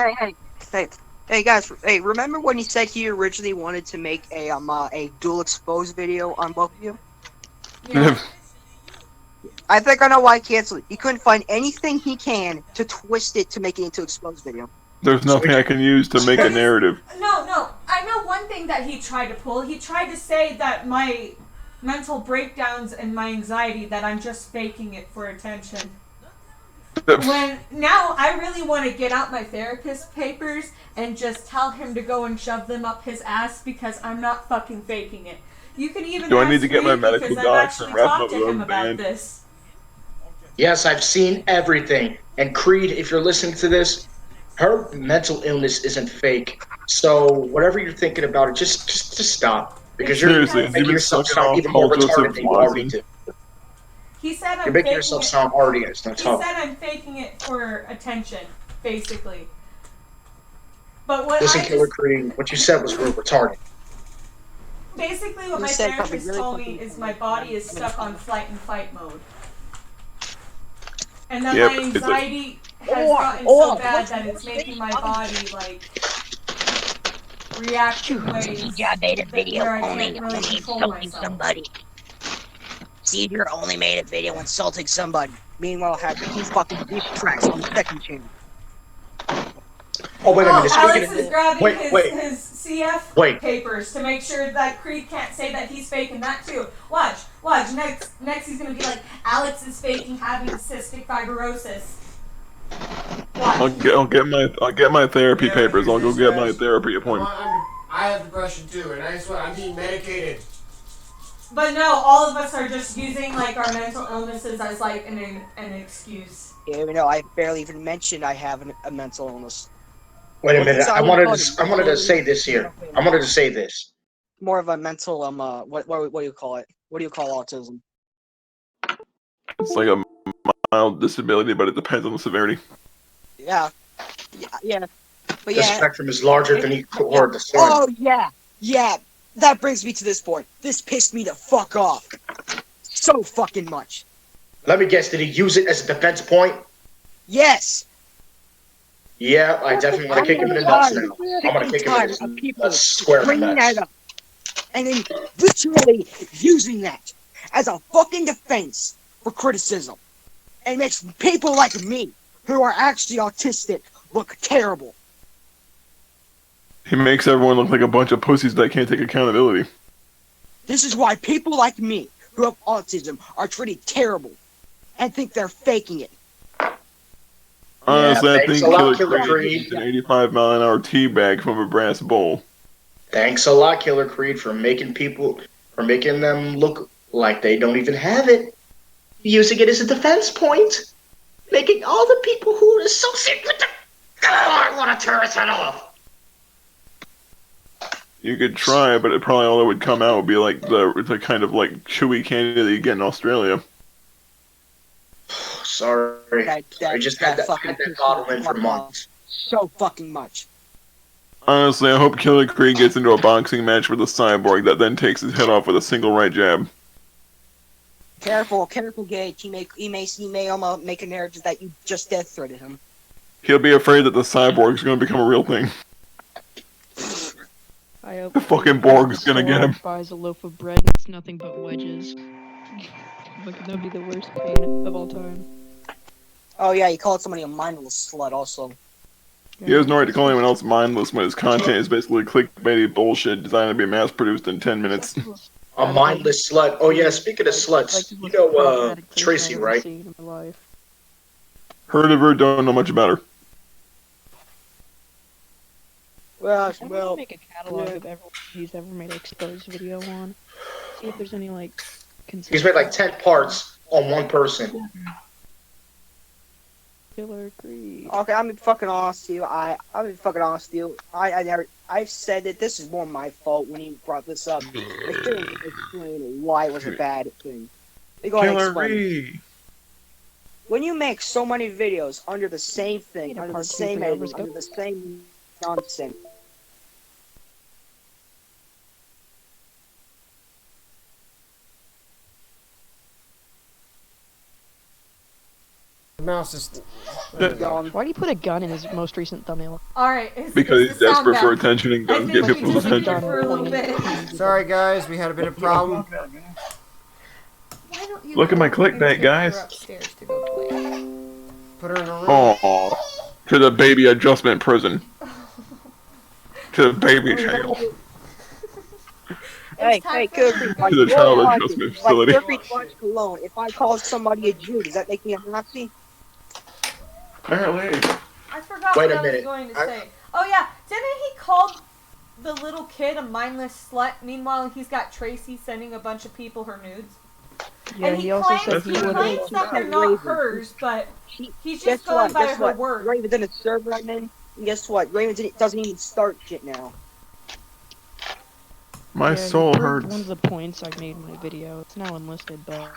S3: Hey guys, remember when he said he originally wanted to make a dual exposed video on both of you?
S1: Yeah.
S3: I think I know why he canceled it. He couldn't find anything he can to twist it to make it into exposed video.
S5: There's nothing I can use to make a narrative.
S1: No. thing that he tried to pull. He tried to say that my mental breakdowns and my anxiety, that I'm just faking it for attention. When now I really want to get out my therapist papers and just tell him to go and shove them up his ass because I'm not fucking faking it. You can even
S5: Do I
S1: ask
S5: need to get my
S1: Reed
S5: medical
S1: because I've
S5: docs
S1: actually
S5: and wrap
S1: talked
S5: up
S1: to
S5: the
S1: him about
S5: band?
S1: this.
S6: Yes, I've seen everything. And Creed, if you're listening to this, her mental illness isn't fake. So whatever you're thinking about it, just stop. Because you're
S5: Seriously, has he
S6: making
S5: been
S6: yourself
S5: sucking
S6: sound
S5: off
S6: even more
S5: Paul
S6: retarded
S5: Joseph
S6: than you already
S5: Watson?
S6: do.
S1: He said
S6: You're
S1: I'm
S6: making
S1: faking
S6: yourself
S1: it.
S6: sound already as
S1: He
S6: tough.
S1: said I'm faking it for attention, basically. But what
S6: Listen,
S1: I
S6: Killer
S1: just
S6: Creed, what you said was real retarded.
S1: basically what
S3: You
S1: my
S3: said something
S1: therapist
S3: really
S1: told me
S3: fucking
S1: is my
S3: funny.
S1: body is stuck on flight and fight mode. And that
S5: Yep,
S1: my
S5: it's like-
S1: anxiety has gotten so bad that it's making my body like react in ways
S3: I made a
S1: that
S3: video
S1: where I
S3: only
S1: can't really control
S3: insulting
S1: myself.
S3: somebody. Caesar only made a video insulting somebody. Meanwhile, had 2 fucking diss tracks on the second channel.
S6: Oh, wait a minute. Speaking
S1: Alex is
S6: of,
S1: grabbing
S6: wait.
S1: his CF
S6: Wait.
S1: papers to make sure that Creed can't say that he's faking that too. Watch. Next he's gonna be like, Alex is faking having cystic fibrosis. Watch.
S5: I'll get my therapy
S2: Yeah,
S5: papers. I'll go
S2: here's this,
S5: get my
S2: guys.
S5: therapy appointment.
S2: I have depression too, and I swear I'm being medicated.
S1: But no, all of us are just using like our mental illnesses as like an excuse.
S3: Yeah, even though I barely even mentioned I have a mental illness.
S6: Wait a
S3: Well,
S6: minute.
S3: so
S6: I
S3: I
S6: wanted
S3: was
S6: to. I wanted to say this here. I wanted to say this.
S3: More of a mental what do you call it? What do you call autism?
S5: It's like a mild disability, but it depends on the severity.
S3: Yeah. Yeah. But
S6: The
S3: yeah.
S6: spectrum is larger than equal
S3: Yeah.
S6: or the sun.
S3: Oh yeah. That brings me to this point. This pissed me the fuck off. So fucking much.
S6: Let me guess. Did he use it as a defense point?
S3: Yes.
S6: Yeah, I definitely want to kick him in the nuts now. I'm gonna kick him in
S3: Of
S6: the
S3: people
S6: nuts square in the
S3: bringing
S6: nuts.
S3: that up, and then literally using that as a fucking defense for criticism, and makes people like me, who are actually autistic, look terrible.
S5: He makes everyone look like a bunch of pussies that can't take accountability.
S3: This is why people like me, who have autism, are treated terrible, and think they're faking it.
S5: Honestly, I
S6: thanks
S5: think
S6: a lot,
S5: Killer
S6: Killer
S5: Creed
S6: Creed.
S5: eats an 85-mile-an-hour tea bag from a brass bowl.
S6: Thanks a lot, Killer Creed, for making them look like they don't even have it. Using it as a defense point. Making all the people who associate with the... Oh, I want to tear his head off.
S5: You could try, but probably all that would come out would be like the kind of like chewy candy that you get in Australia.
S6: Sorry. I just had that bottle in for months.
S3: So fucking much.
S5: Honestly, I hope Killer Creed gets into a boxing match with a cyborg that then takes his head off with a single right jab.
S3: Careful, Gage. He may make a narrative that you just death threatened him.
S5: He'll be afraid that the cyborg's gonna become a real thing. The fucking Borg's gonna get him.
S7: Buys a loaf of bread and it's nothing but wedges. Like, that'd be the worst pain of all time.
S3: Oh yeah, he called somebody a mindless slut also.
S5: He has no right to call anyone else mindless when his content is basically clickbaity bullshit designed to be mass-produced in 10 minutes.
S6: A mindless slut. Oh yeah, speaking of sluts, you know Tracy, right?
S5: Heard of her, don't know much about her.
S3: Well,
S7: I'm gonna make a catalog of everyone he's ever made an exposed video on. See if there's any like.
S6: He's made like 10 parts on one person.
S7: Killer Creed.
S3: Okay, I'm being fucking honest with you. I'll be fucking honest with you. I've said that this is more my fault when he brought this up. I couldn't explain why it was a bad thing. Let me go ahead and explain. When you make so many videos under the same thing, under the same editing, under the same nonsense.
S2: The mouse is...
S7: Why do you put a gun in his most recent thumbnail?
S1: Alright,
S5: Because he's desperate for attention and doesn't get people's attention.
S1: For a little bit.
S2: Sorry guys, we had a bit of problem.
S1: Why don't you
S5: Look at my
S1: go and
S5: clickbait,
S1: take
S5: guys.
S1: her upstairs to go play?
S2: Put her in a room.
S5: Aww. To the baby adjustment prison. To the baby jail.
S3: Hey,
S1: time
S3: hey,
S1: for him
S3: Killer
S1: to
S3: Creek,
S1: go
S3: like
S5: To the
S1: to
S5: child
S1: bed.
S5: adjustment
S3: Like
S5: facility.
S3: Killer Creek watch Cologne. If I call somebody a Jew, does that make me a Nazi?
S5: Apparently.
S1: I forgot
S6: Wait
S1: what
S6: a
S1: I was
S6: minute.
S1: going to say. Oh yeah, didn't he call the little kid a mindless slut? Meanwhile, he's got Tracy sending a bunch of people her nudes.
S7: Yeah,
S1: And
S7: he also said
S1: he
S7: he would.
S1: claims that they're not hers, but he's just
S3: Guess
S1: going
S3: what?
S1: by
S3: Guess
S1: her
S3: what?
S1: word.
S3: Raven's in a server I'm in. And guess what? Raven doesn't even start shit now.
S5: My
S7: Yeah,
S5: soul
S7: he proved
S5: hurts.
S7: one of the points I made in my video. It's now enlisted, but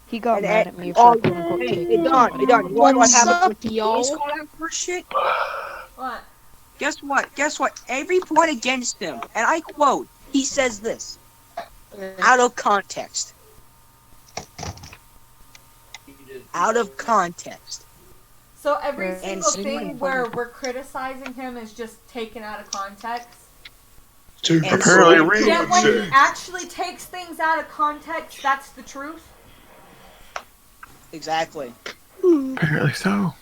S7: he got
S3: And
S7: mad at me
S3: oh,
S7: for quote unquote
S3: hey,
S7: taking
S3: you're done.
S7: somebody.
S3: You're done. You want what
S4: What's
S3: happens
S4: up,
S3: when police
S4: y'all?
S3: call out for shit?
S1: What?
S3: Guess what? Guess what? Every point against him, and I quote, he says this, out of context. Out of context.
S1: So every
S7: Right.
S1: single
S3: And
S1: thing where we're criticizing him is just taken out of context.
S3: And
S5: Apparently,
S3: so-
S5: Raven
S1: Yet when he
S5: said.
S1: actually takes things out of context, that's the truth.
S3: Exactly.
S5: Apparently so.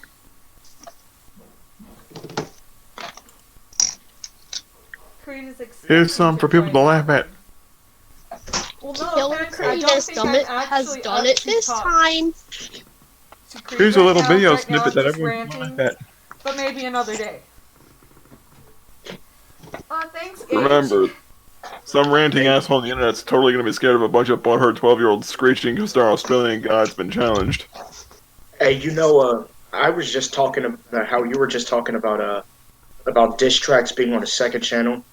S1: Creed is
S5: Here's some for people to laugh at.
S1: Well, no
S4: Killer
S1: offense, I
S4: Creed
S1: don't
S4: has
S1: think
S4: done
S1: I'm
S4: it. Has
S1: actually
S4: done
S1: up
S4: it
S1: to
S4: this
S1: talk
S4: time.
S1: to Creed
S5: Here's a
S1: right
S5: little
S1: now.
S5: video
S1: Right now,
S5: snippet
S1: I'm
S5: that
S1: just
S5: everyone can
S1: ranting,
S5: laugh at.
S1: but maybe another day. Thanks, Gage.
S5: Remember, some ranting asshole on the internet's totally gonna be scared of a bunch of butthurt 12-year-olds screeching because their Australian god's been challenged.
S6: Hey, I was just talking about how you were just talking about diss tracks being on a second channel.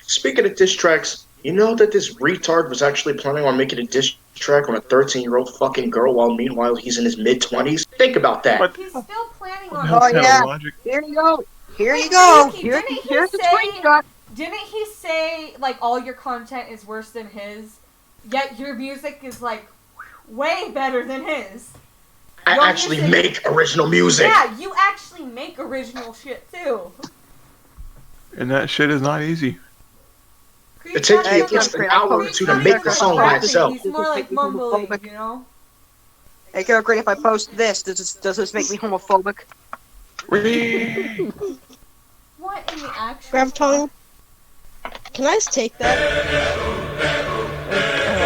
S6: Speaking of diss tracks, you know that this retard was actually planning on making a diss track on a 13-year-old fucking girl while meanwhile he's in his mid-20s? Think about that.
S5: What?
S1: He's still planning
S5: What
S1: on.
S5: the hell's
S3: Oh,
S5: kind
S3: yeah.
S5: of logic?
S3: Here you go. Here
S1: Wait,
S3: you go.
S1: Yuki,
S3: Here's
S1: didn't he
S3: the
S1: say-
S3: screenshot.
S1: Didn't he say like all your content is worse than his? Yet your music is like way better than his.
S6: I
S1: Your
S6: actually
S1: music-
S6: make original music.
S1: Yeah, you actually make original shit too.
S5: And that shit is not easy.
S6: It takes
S3: me
S6: at least an hour or two to
S1: Creed's
S6: make
S1: not
S6: the
S1: even
S6: song by
S1: rapping,
S6: itself.
S1: He's more like mumbling, you know?
S3: Hey, Killer Creed, if I post this, does this make me homophobic?
S1: What in the actual?
S4: Graviton, can I just take that?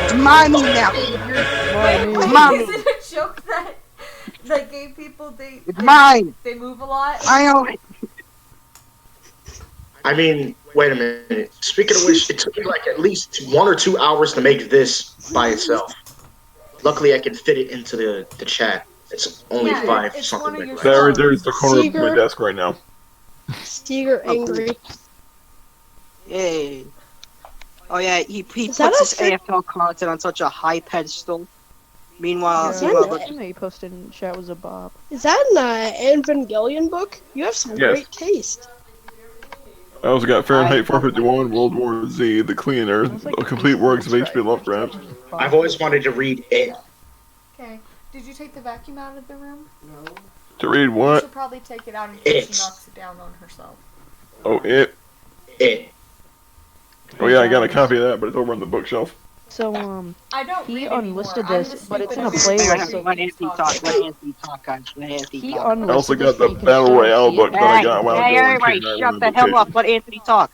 S3: It's my me now.
S1: Wait,
S3: Mommy.
S1: is it a joke that gay people
S3: It's mine.
S1: they move a lot?
S3: I know it.
S6: I mean, wait a minute. Speaking of which, it took me like at least 1 or 2 hours to make this by itself. Luckily, I can fit it into the chat. It's only
S1: Yeah,
S6: 5
S1: it's
S6: something
S1: one of
S6: like
S1: your
S6: that.
S5: There's the corner of my
S4: Seeger.
S5: desk right now.
S4: Seeger angry.
S3: Yay. Oh yeah, he
S4: Is that
S3: puts his
S4: a
S3: AFL content on such a high pedestal. Meanwhile,
S4: Is
S7: Yeah,
S4: that
S7: the
S4: it?
S7: thing that you posted in chat was a bop.
S4: Is that an Evangelion book? You have some
S5: Yes.
S4: great taste.
S5: I also got Fahrenheit 451, World War Z, The Cleaner,
S7: Sounds like
S5: complete works of
S7: Right.
S5: H.P. Lovecraft.
S6: I've always wanted to read it.
S1: Okay. Did you take the vacuum out of the room?
S5: To read
S1: You
S5: what?
S1: should probably take it out in case she
S6: It's-
S1: knocks it down on herself.
S5: Oh, it.
S6: It.
S5: Oh yeah, I got a copy of that, but it's over on the bookshelf.
S7: So
S1: I don't
S7: He
S1: read anymore.
S7: unlisted
S1: I'm
S7: this,
S1: the
S7: but it's
S1: stupid
S7: in a
S1: American
S7: playlist,
S1: who
S7: so
S3: let
S1: keeps
S3: Anthony
S1: talking.
S3: talk. Let Anthony talk, guys. Let Anthony
S7: he
S3: talk.
S5: I also
S7: unlisted
S5: got
S7: this, so
S5: the
S7: you can
S5: Battle
S7: still
S5: Royale
S7: see
S5: book
S7: it.
S5: that I got while I was
S3: Hey,
S5: going
S3: everybody,
S5: to
S3: shut the hell up. Let Anthony talk.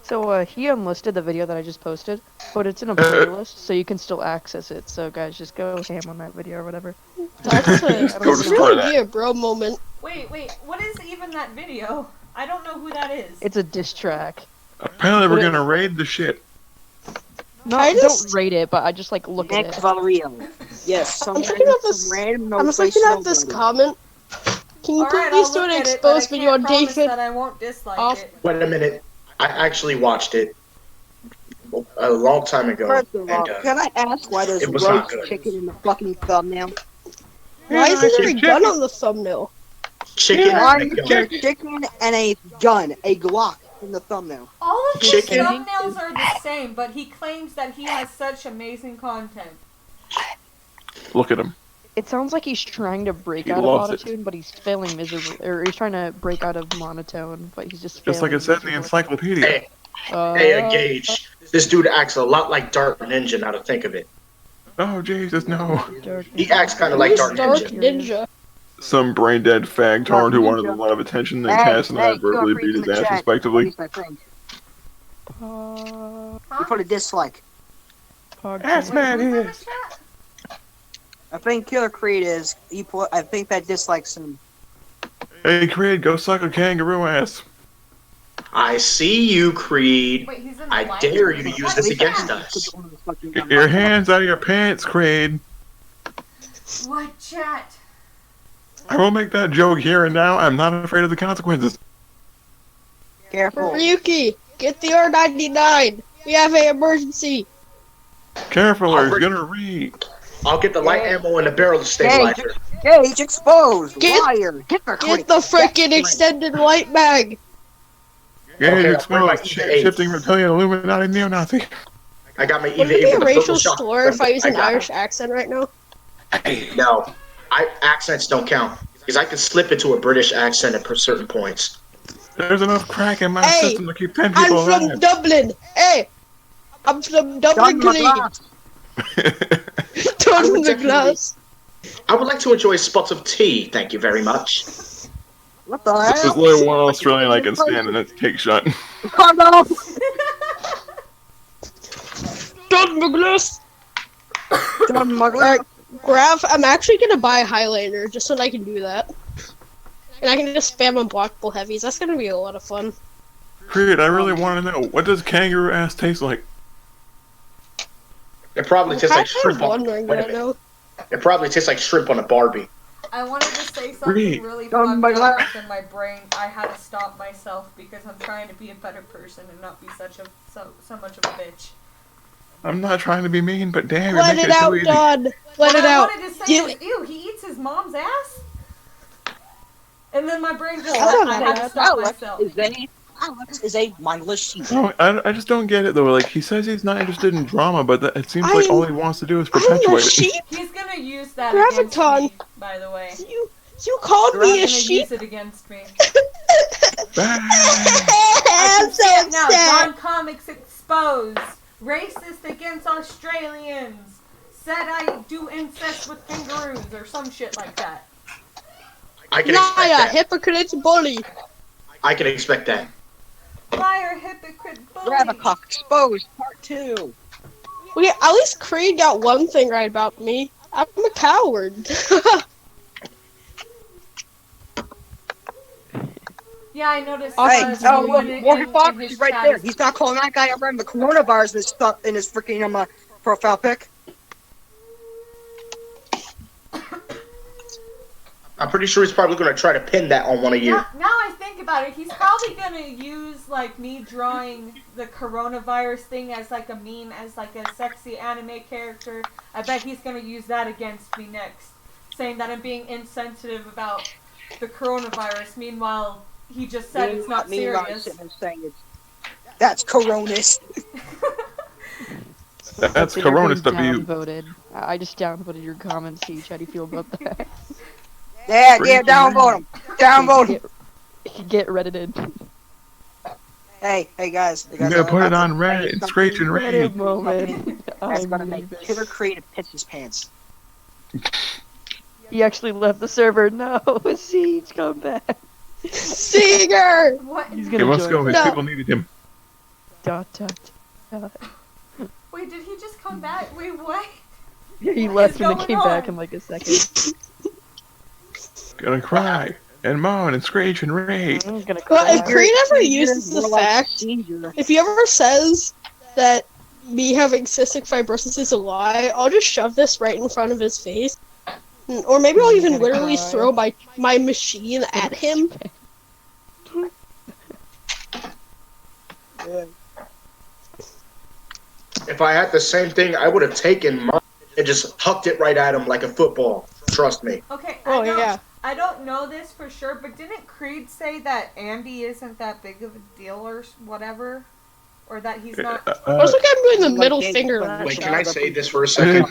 S7: So he unlisted the video that I just posted, but it's in a playlist, so you can still access it. So guys, just go ham on that video or whatever.
S4: That's
S5: Go
S4: that's
S5: destroy
S4: really
S5: that.
S4: be a bro moment.
S1: Wait, what is even that video? I don't know who that is.
S7: It's a diss track.
S5: Apparently we're gonna raid the shit.
S7: No,
S4: I just-
S7: don't rate it, but I just like look at
S3: Nick
S7: it.
S3: Valerio. Yes, some
S4: I'm looking at this-
S3: some random
S4: I'm just looking at this comment. Can you
S1: Alright,
S4: please
S1: I'll
S4: do
S1: look
S4: an
S1: at it, but I
S4: exposed video
S1: can't
S4: on
S1: promise
S4: David?
S1: that I won't dislike
S4: off-
S1: it.
S6: Wait a minute. I actually watched it a long time ago.
S3: First of all,
S6: And,
S3: can I ask why there's
S6: it was not
S3: roast
S6: good.
S3: chicken in the fucking thumbnail?
S4: Why isn't there a
S5: Chicken.
S4: gun on the thumbnail?
S6: chicken
S3: Why
S6: and a
S3: is there
S6: gun.
S3: chicken and a gun, a Glock in the thumbnail?
S1: All of his
S6: Chicken.
S1: thumbnails are the same, but he claims that he has such amazing content.
S5: Look at him.
S7: It sounds like he's trying to break
S5: He
S7: out of
S5: loves it.
S7: monotone, but he's failing miserably. Or he's trying to break out of monotone, but he's just
S5: Just like
S7: failing
S5: it said in the
S7: miserably.
S5: encyclopedia.
S6: Hey,
S7: Uh,
S6: hey, Gage. This dude acts a lot like Dark Ninja, now to think of it.
S5: Oh Jesus, no.
S7: Dark
S6: He acts kind of like
S4: Who's
S6: Dark
S4: Dark
S6: Ninja.
S4: Ninja?
S5: Some brain dead fag tard who wanted a lot of attention, and Cass and I
S3: Hey,
S5: verbally
S3: feel free
S5: beat
S3: in
S5: his
S3: the
S5: ass
S3: chat. At
S5: respectively.
S3: least I think.
S7: Pog.
S3: You put a dislike.
S5: That's
S1: Wait,
S5: man
S1: who's in the
S5: is.
S1: chat?
S3: I think Killer Creed is. I think that dislikes him.
S5: Hey, Creed, go suck a kangaroo ass.
S6: I see you, Creed.
S1: Wait, he's in the
S6: I
S1: live
S6: dare
S1: stream?
S6: you to use
S1: What
S6: this
S1: chat?
S6: against us.
S5: Get your hands out of your pants, Creed.
S1: What chat?
S5: I will make that joke here and now. I'm not afraid of the consequences.
S3: Careful.
S4: Ryuki, get the R99. We have an emergency.
S5: Careful, or he's
S6: I'll
S5: gonna read.
S6: I'll get the light ammo and the barrel stabilizer.
S3: Gauge exposed.
S4: Get-
S3: Liar. Hypocrite.
S4: Get the freaking extended light mag.
S5: Gauge
S6: Okay, I'll bring my
S5: exposed.
S6: EVA.
S5: Shifting reptilian Illuminati neo-Nazi.
S6: I got my
S4: Would it be
S6: EVA.
S4: a racial slur if I use an
S6: got
S4: Irish accent right now?
S6: it. No, accents don't count because I can slip into a British accent at certain points.
S5: There's enough crack in my
S4: Hey,
S5: system to keep 10
S4: I'm
S5: people
S4: from
S5: alive.
S4: Dublin. Hey, I'm from Dublin,
S3: Done
S4: Green.
S3: my
S4: Turn the glass.
S6: I would like to enjoy spots of tea, thank you very much.
S3: What the
S5: There's
S3: hell?
S5: only one Australian I can stand, and that's Take Shot.
S3: Come on.
S4: Turn the glass.
S3: Done my
S4: Alright, Grav, I'm actually gonna buy a Highlander just so that I can do that. And I can just spam unblockable heavies. That's gonna be a lot of fun.
S5: Creed, I really want to know, what does kangaroo ass taste like?
S6: It probably tastes like shrimp on.
S4: wondering
S6: Wait a
S4: that
S6: minute.
S4: now.
S6: It probably tastes like shrimp on a Barbie.
S1: I wanted to say something
S5: Reed.
S1: really
S3: Done
S1: fucked
S3: my
S1: up,
S3: life.
S1: but in my brain I had to stop myself because I'm trying to be a better person and not be so much of a bitch.
S5: I'm not trying to be mean, but damn, you're
S4: Let
S5: making
S4: it
S5: it too
S4: out,
S5: easy.
S4: Don. Let
S1: What
S4: it
S1: I
S4: out.
S1: wanted to say
S4: You-
S1: is, ew, he eats his mom's ass? And then my brain just,
S4: Hold on,
S1: I had to stop myself.
S3: Alex is a mindless sheep.
S5: No, I just don't get it though. Like, he says he's not interested in drama, but it seems like
S4: I'm-
S5: all he wants to do is
S4: I'm
S5: perpetuate
S4: a
S5: it.
S4: sheep.
S1: He's gonna use that
S4: Graviton.
S1: against me, by the way.
S4: You called me a
S1: He's gonna
S4: sheep.
S1: use it against me.
S5: Bang!
S1: I
S4: I'm
S1: can see it
S4: so
S1: now.
S4: sad.
S1: Don Comics exposed. Racist against Australians. Said I do incest with kangaroos or some shit like that.
S6: I can expect
S4: Liar,
S6: that.
S4: hypocrite, bully.
S6: I can expect that.
S1: Liar, hypocrite, bully.
S3: Gravicock exposed. Part 2.
S4: Okay, at least Creed got one thing right about me. I'm a coward.
S1: Yeah, I noticed.
S3: Hey,
S4: Awesome.
S3: look, Morgan Fox is right there. He's not calling that guy around the coronavirus and stuff in his freaking profile pic.
S6: I'm pretty sure he's probably going to try to pin that on one of you.
S1: Now I think about it, he's probably gonna use like me drawing the coronavirus thing as like a meme, as like a sexy anime character. I bet he's gonna use that against me next, saying that I'm being insensitive about the coronavirus. Meanwhile, he just said it's not serious.
S3: That's coronas.
S5: That's
S7: Consider
S5: Corona
S7: being
S5: stuff you.
S7: downvoted. I just downvoted your comments, Siege. How do you feel about that?
S3: Yeah, downvote him. Downvote him.
S7: Get reddited.
S3: Hey guys.
S5: You gotta put it on Reddit and scratch and
S7: Reddit
S5: read.
S7: moment.
S3: That's
S7: I'm
S3: gonna make
S7: leaving.
S3: Killer Creed piss his pants.
S7: He actually left the server. No, Siege, come back.
S4: Singer!
S1: What?
S7: He's
S5: He
S7: gonna
S5: must
S7: join
S5: go. His
S7: us.
S4: No.
S5: people needed him.
S7: Dot, dot, dot.
S1: Wait, did he just come back? Wait, what?
S7: He
S1: What
S7: left
S1: is
S7: and then
S1: going
S7: came back
S1: on?
S7: in like a second.
S5: Gonna cry and moan and screech and rage.
S7: I'm gonna
S4: Well, if
S7: cry.
S4: Creed ever uses the fact, if he ever says that me having cystic fibrosis is a lie, I'll just shove this right in front of his face. Or maybe I'll even
S7: gonna
S4: literally
S7: cry.
S4: throw my machine at him.
S6: If I had the same thing, I would have taken mine and just hucked it right at him like a football. Trust me.
S1: Okay,
S4: Oh, yeah.
S1: I don't know this for sure, but didn't Creed say that Andy isn't that big of a deal or whatever? Or that he's not...
S4: Also, I'm doing the middle finger last
S6: Wait,
S4: shot.
S6: can I say this for a second?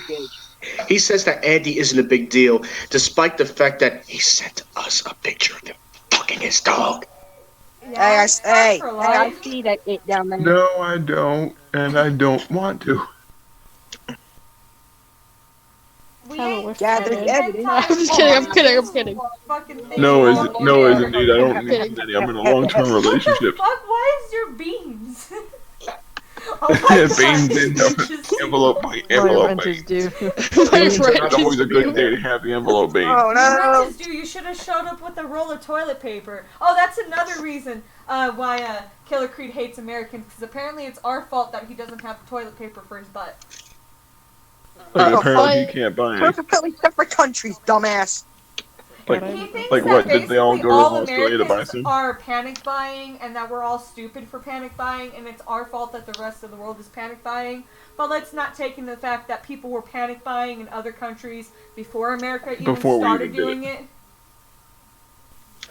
S6: He says that Andy isn't a big deal, despite the fact that he sent us a picture of him fucking his dog.
S1: Yeah,
S3: Hey,
S1: for
S3: I
S1: life.
S3: see that it down there.
S5: No, I don't, and I don't want to.
S1: We
S4: Kinda
S1: ain't
S4: wish
S3: I
S1: seen
S3: did.
S1: hentai
S4: I'm kidding, I'm kidding.
S1: fucking thing
S5: No, is
S1: anymore.
S5: no, is indeed. I don't need any. I'm in a long-term
S1: What the
S5: relationship.
S1: fuck? Why is your beans?
S5: Beans in the envelope by
S7: My
S5: envelope
S7: rent is
S5: beans.
S7: due.
S4: My
S5: It's
S4: rent
S5: always a
S4: is
S5: good
S4: due.
S5: day to have the envelope beans.
S3: Oh
S1: Your
S3: no!
S1: rent is due. You should have showed up with a roll of toilet paper. Oh, that's another reason why Killer Creed hates Americans, because apparently it's our fault that he doesn't have toilet paper for his butt.
S5: But
S3: Oh,
S5: apparently he
S3: fine.
S5: can't buy
S3: We're
S5: it.
S3: completely separate countries, dumbass.
S5: Like,
S1: He thinks
S5: like
S1: that
S5: what, did
S1: basically
S5: they all go to
S1: all
S5: Australia to buy
S1: Americans
S5: some?
S1: are panic buying and that we're all stupid for panic buying and it's our fault that the rest of the world is panic buying. But let's not take into the fact that people were panic buying in other countries before America even
S5: Before we
S1: started
S5: even did
S1: doing it.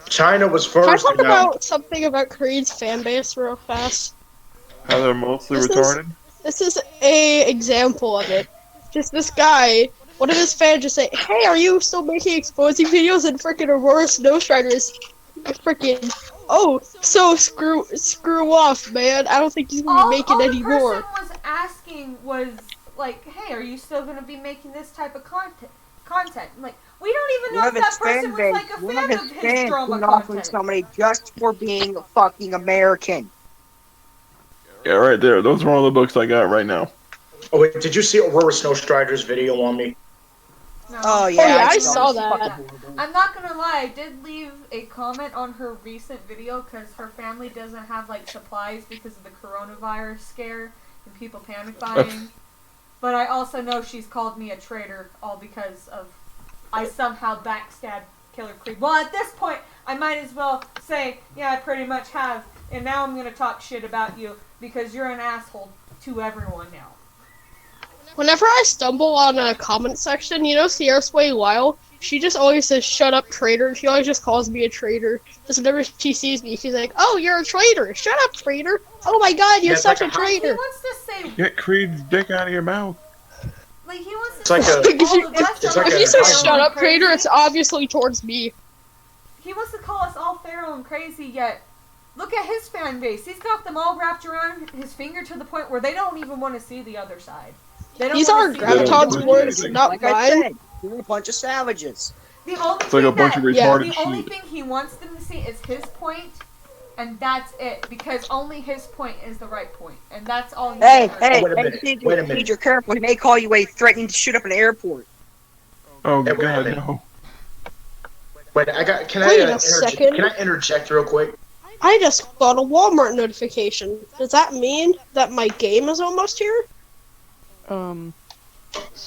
S6: China was
S4: Can I
S6: first.
S4: talk
S6: and now-
S4: about something about Creed's fan base real fast?
S5: How they're mostly
S4: This is-
S5: retarded?
S4: This is a example of it. Just this guy, one of his fans just say, "Hey, are you still making exposing videos?" And freaking Aurora Snowstriders, freaking, oh, so screw off, man. I don't think he's gonna be making
S1: all
S4: any
S1: the person
S4: more.
S1: was asking was like, "Hey, are you still going to be making this type of content?" Like, we don't even know if that person was like a
S3: one
S1: fan
S3: of
S1: of
S3: his
S1: his
S3: fans
S1: drama
S3: went off on
S1: content.
S3: somebody just for being a fucking American.
S5: Yeah, right there. Those are all the books I got right now.
S6: Oh wait, did you see Aurora Snowstrider's video on me?
S1: No.
S3: Oh yeah,
S4: yeah, I
S3: saw
S4: saw
S3: this
S4: that.
S3: fucking horrible.
S1: I'm not gonna lie, I did leave a comment on her recent video because her family doesn't have like supplies because of the coronavirus scare and people panic buying. But I also know she's called me a traitor all because of I somehow backstabbed Killer Creed. Well, at this point, I might as well say, yeah, I pretty much have, and now I'm gonna talk shit about you because you're an asshole to everyone now.
S4: Whenever I stumble on a comment section, you know Sierra Sway Lyle? She just always says, "Shut up, traitor." She always just calls me a traitor. Just whenever she sees me, she's like, "Oh, you're a traitor. Shut up, traitor. Oh my god, you're
S6: Yeah, it's
S4: such
S6: like
S4: a
S6: a-
S1: He
S4: traitor."
S1: wants to say,
S5: Get Creed's dick out of your mouth.
S1: like, he wants to
S6: It's like
S1: say
S6: a-
S1: all of us
S6: it's
S1: are
S6: like
S4: If
S6: a-
S4: he says
S1: feral
S4: "shut
S1: and
S4: up, traitor,"
S1: crazy.
S4: it's obviously towards me.
S1: He wants to call us all feral and crazy, yet look at his fan base. He's got them all wrapped around his finger to the point where they don't even want to see the other side. They don't
S4: These
S1: wanna
S4: are
S1: see
S5: They don't
S4: Graviton's
S5: want
S4: words,
S5: anything.
S4: not
S3: Like I
S4: mine.
S3: said, we're a bunch of savages.
S1: The only
S5: It's like a
S1: thing
S5: bunch of retarded
S1: the only
S5: sheep.
S1: thing he wants them to see is his point, and that's it. Because only his point is the right point, and that's all.
S3: Hey,
S1: ever-
S3: hey,
S6: wait a
S3: hey,
S6: minute,
S3: Caesar,
S6: wait a minute.
S3: Caesar, careful. He may call you a threatening to shoot up an airport.
S5: Oh
S6: Hey, wait a
S5: god,
S6: minute.
S5: no.
S6: Wait, I got. Can
S4: Wait
S6: I?
S4: a second.
S6: Can I interject real quick?
S4: I just got a Walmart notification. Does that mean that my game is almost here?
S7: So,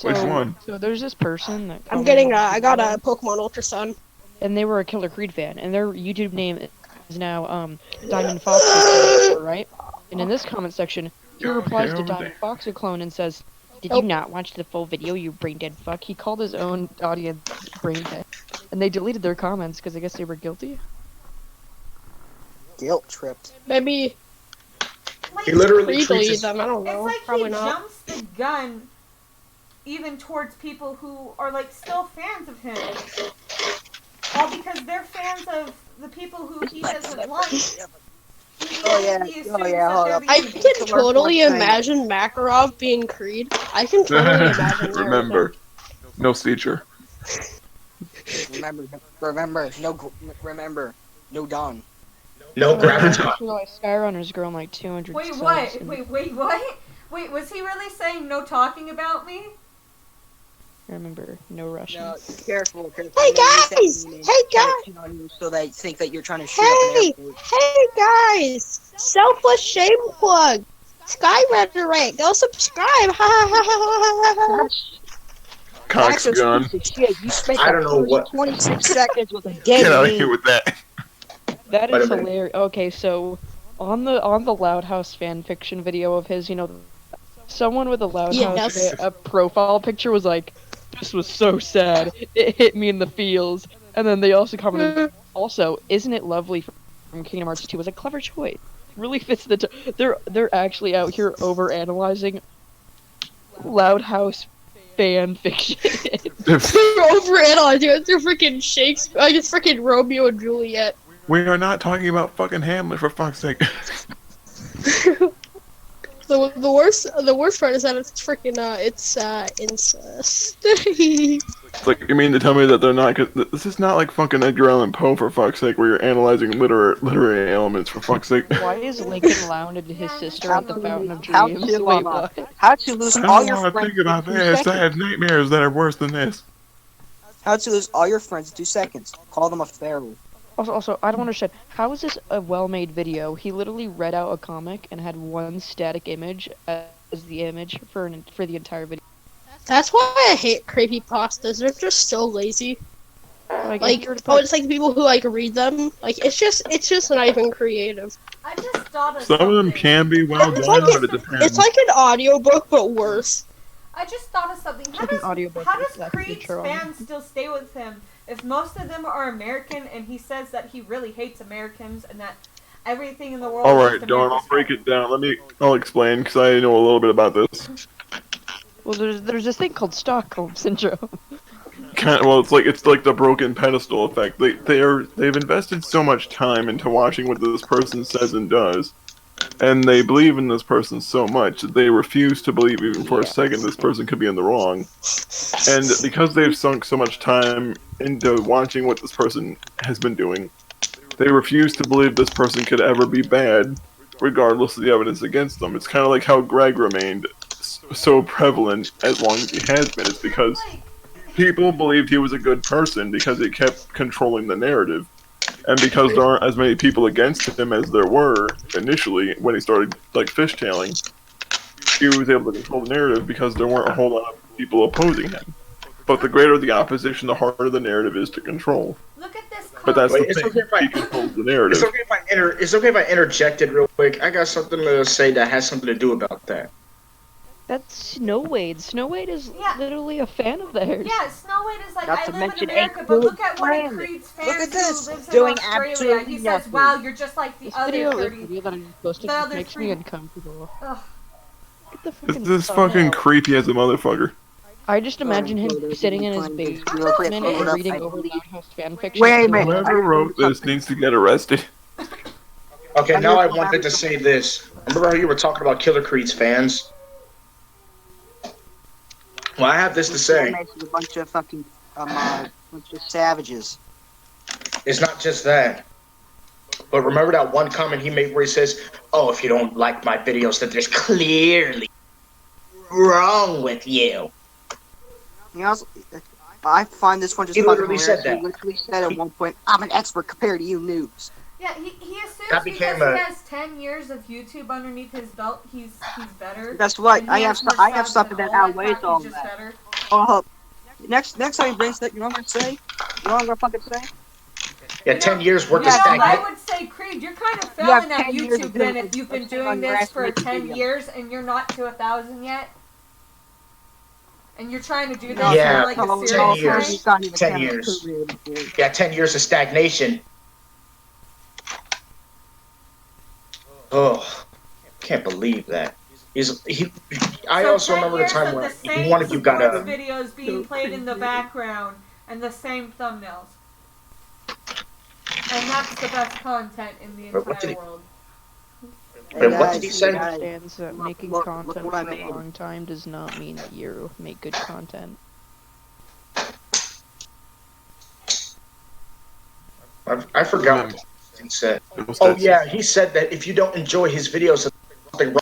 S5: Which one?
S7: So there's this person that
S4: I'm
S7: commented
S4: getting
S7: on
S4: I got a
S7: video,
S4: Pokemon Ultra Sun.
S7: and they were a Killer Creed fan, and their YouTube name is now Diamond Fox, right? And in this comment section, he replies to
S5: over
S7: Diamond
S5: there.
S7: Fox clone and says, "Did
S4: Nope.
S7: you not watch the full video, you brain dead fuck?" He called his own audience brain dead, and they deleted their comments because I guess they were guilty.
S3: Guilt tripped.
S4: Maybe
S1: Like,
S6: He literally
S4: Creed
S6: treats
S4: lead
S6: his,
S4: them. I don't
S1: it's
S4: know.
S1: like
S4: Probably
S1: he
S4: not.
S1: jumps the gun, even towards people who are like still fans of him, all because they're fans of the people who he doesn't like.
S3: Oh, yeah.
S1: He assumes
S3: Oh, yeah,
S1: that
S3: hold
S1: they're
S3: up.
S1: the
S4: I
S1: enemy.
S4: can totally imagine Makarov being Creed. I can totally imagine that.
S5: Remember, no feature.
S3: Remember, no Don.
S6: no graviton.
S7: So like Skyrunner's growing like 200
S1: Wait,
S7: subs,
S1: what?
S7: and-
S1: Wait, what? Wait, was he really saying no talking about me?
S7: Remember, no Russian.
S3: No, careful.
S4: Hey, guys! Hey, guys!
S3: So they think that you're trying to shoot up
S4: Hey!
S3: an airport.
S4: Hey guys! Selfless shame plug! Skyrunner, go subscribe! Ha ha ha ha ha ha!
S5: Cox
S3: That's a
S5: gun.
S3: piece of shit. You spent
S6: I don't know what-
S3: 26 seconds with a
S5: Get
S3: dead
S5: out of
S3: meme.
S5: here with that.
S7: That
S6: Wait
S7: is
S6: a minute.
S7: hilarious. Okay, so on the Loud House fan fiction video of his, you know, someone with a Loud House
S4: Yes.
S7: a profile picture was like, "This was so sad. It hit me in the feels." And then they also commented, "Also, isn't it lovely from Kingdom Hearts 2 was a clever choice. Really fits the they're actually out here over analyzing Loud House fan fiction."
S4: They're overanalyzing it. They're freaking Shakespeare. Like it's freaking Romeo and Juliet.
S5: We are not talking about fucking Hamlet, for fuck's sake.
S4: The worst part is that it's freaking it's incest.
S5: It's like, you mean to tell me that they're not? Cause this is not like fucking Edgar Allan Poe, for fuck's sake, where you're analyzing literary elements, for fuck's sake.
S7: Why is Lincoln Lounge and his sister at the Fountain of
S3: How
S7: Dreams?
S3: to,
S7: Wait, what?
S3: how to lose
S5: I
S3: all
S5: don't
S3: your
S5: want to
S3: friends
S5: think about
S3: in 2
S5: this. I
S3: seconds.
S5: have nightmares that are worse than this.
S3: How to lose all your friends in 2 seconds. Call them a feral.
S7: Also, I don't understand. How is this a well-made video? He literally read out a comic and had one static image as the image for the entire video.
S4: That's why I hate creepypastas. They're just so lazy.
S7: Like,
S4: Like, oh, it's like the people who like read them. Like, it's just not even creative.
S1: I just thought of
S5: Some of them
S1: something.
S5: can be well
S4: It's
S5: done,
S4: like
S5: but it depends.
S4: It's like an audiobook, but worse.
S1: I just thought of something. How
S7: Like an
S1: does,
S7: audiobook
S1: how
S7: is
S1: does
S7: actually
S1: Creed's
S7: true.
S1: fans still stay with him if most of them are American and he says that he really hates Americans and that everything in the world
S5: All
S1: is
S5: right, Dawn, I'll
S1: America's
S5: break
S1: fault?
S5: it down. I'll explain because I know a little bit about this.
S7: Well, there's this thing called Stockholm syndrome.
S5: It's like the broken pedestal effect. They've invested so much time into watching what this person says and does, and they believe in this person so much that they refuse to believe even for a second this person could be in the wrong. And because they've sunk so much time into watching what this person has been doing, they refuse to believe this person could ever be bad, regardless of the evidence against them. It's kind of like how Greg remained so prevalent as long as he has been. It's because people believed he was a good person because he kept controlling the narrative. And because there aren't as many people against him as there were initially when he started like fishtailing, he was able to control the narrative because there weren't a whole lot of people opposing him. But the greater the opposition, the harder the narrative is to control.
S1: Look at this
S5: But that's
S6: Wait,
S5: the thing. He controls the narrative.
S6: It's okay if I interjected real quick. I got something to say that has something to do about that.
S7: That's Snow Wade. Snow Wade is literally a fan of theirs.
S1: Yeah, Snow White is like,
S3: Not
S1: I
S3: to
S1: live in
S3: mention
S1: America,
S3: a
S1: but look at
S3: good
S1: one of
S3: friend.
S1: Creed's
S3: Look
S1: fans
S3: at this,
S1: who lives
S3: doing
S1: in Australia.
S3: absolutely
S1: He says,
S3: nothing.
S1: wow, you're just like the
S7: This
S1: other
S7: video,
S1: 30.
S7: this video that I'm posting
S1: the other
S7: makes me
S1: three-
S7: uncomfortable.
S1: Ugh.
S7: Get the
S5: This
S7: fucking
S5: is
S7: phone
S5: fucking
S7: out.
S5: creepy as a motherfucker.
S7: I just imagine him
S3: Oh,
S7: sitting in his basement and reading over the Outhouse fanfiction.
S3: Wait a minute.
S5: Whoever wrote this needs to get arrested.
S6: Okay, now I wanted to say this. Remember how you were talking about Killer Creed's fans? Well, I have this to say.
S3: A bunch of fucking bunch of savages.
S6: It's not just that. But remember that one comment he made where he says, "Oh, if you don't like my videos, then there's clearly wrong with you."
S3: You know, I find this one just
S6: He
S3: fucking
S6: literally
S3: hilarious.
S6: said that.
S3: He literally said at one point, "I'm an expert compared to you noobs."
S1: Yeah, he assumes
S6: That
S1: because
S6: became
S1: he
S6: a-
S1: has 10 years of YouTube underneath his belt, he's better.
S3: Guess what?
S1: And
S3: I
S1: he
S3: have
S1: has more
S3: I have
S1: subs
S3: something
S1: and
S3: that
S1: all
S3: outweighs
S1: crap,
S3: all
S1: he's
S3: of
S1: just
S3: that.
S1: better.
S3: Oh, next time he brings that, you know what I'm gonna say? You know what I'm gonna fucking say?
S6: Yeah, 10 years worth of
S1: You know, I
S6: stagnation.
S1: would say, Creed, you're kind of
S3: You have
S1: failing at
S3: 10 years
S1: YouTube
S3: of
S1: then
S3: doing
S1: if you've
S3: it.
S1: been
S3: Let's
S1: doing this for
S3: underestimate the
S1: 10
S3: video.
S1: years and you're not to 1,000 yet. And you're trying to do this
S6: Yeah,
S1: in like a
S6: 10
S1: serious
S6: years.
S1: way.
S6: 10 years. Yeah, 10 years of stagnation. Oh, can't believe that. I
S1: So
S6: also
S1: 10
S6: remember the
S1: years
S6: time
S1: of
S6: where
S1: the same
S6: one of you got
S1: sports
S6: a.
S1: videos being played in the background and the same thumbnails. And that's the best content in the
S6: But what
S1: entire
S6: did he-
S1: world.
S6: Wait, what did he say?
S7: Understands that making
S3: look
S7: content
S3: what
S7: for
S3: I
S7: a
S3: made.
S7: long time does not mean that you make good content.
S6: I forgot what he said. Oh yeah, he said that if you don't enjoy his videos, there's something wrong.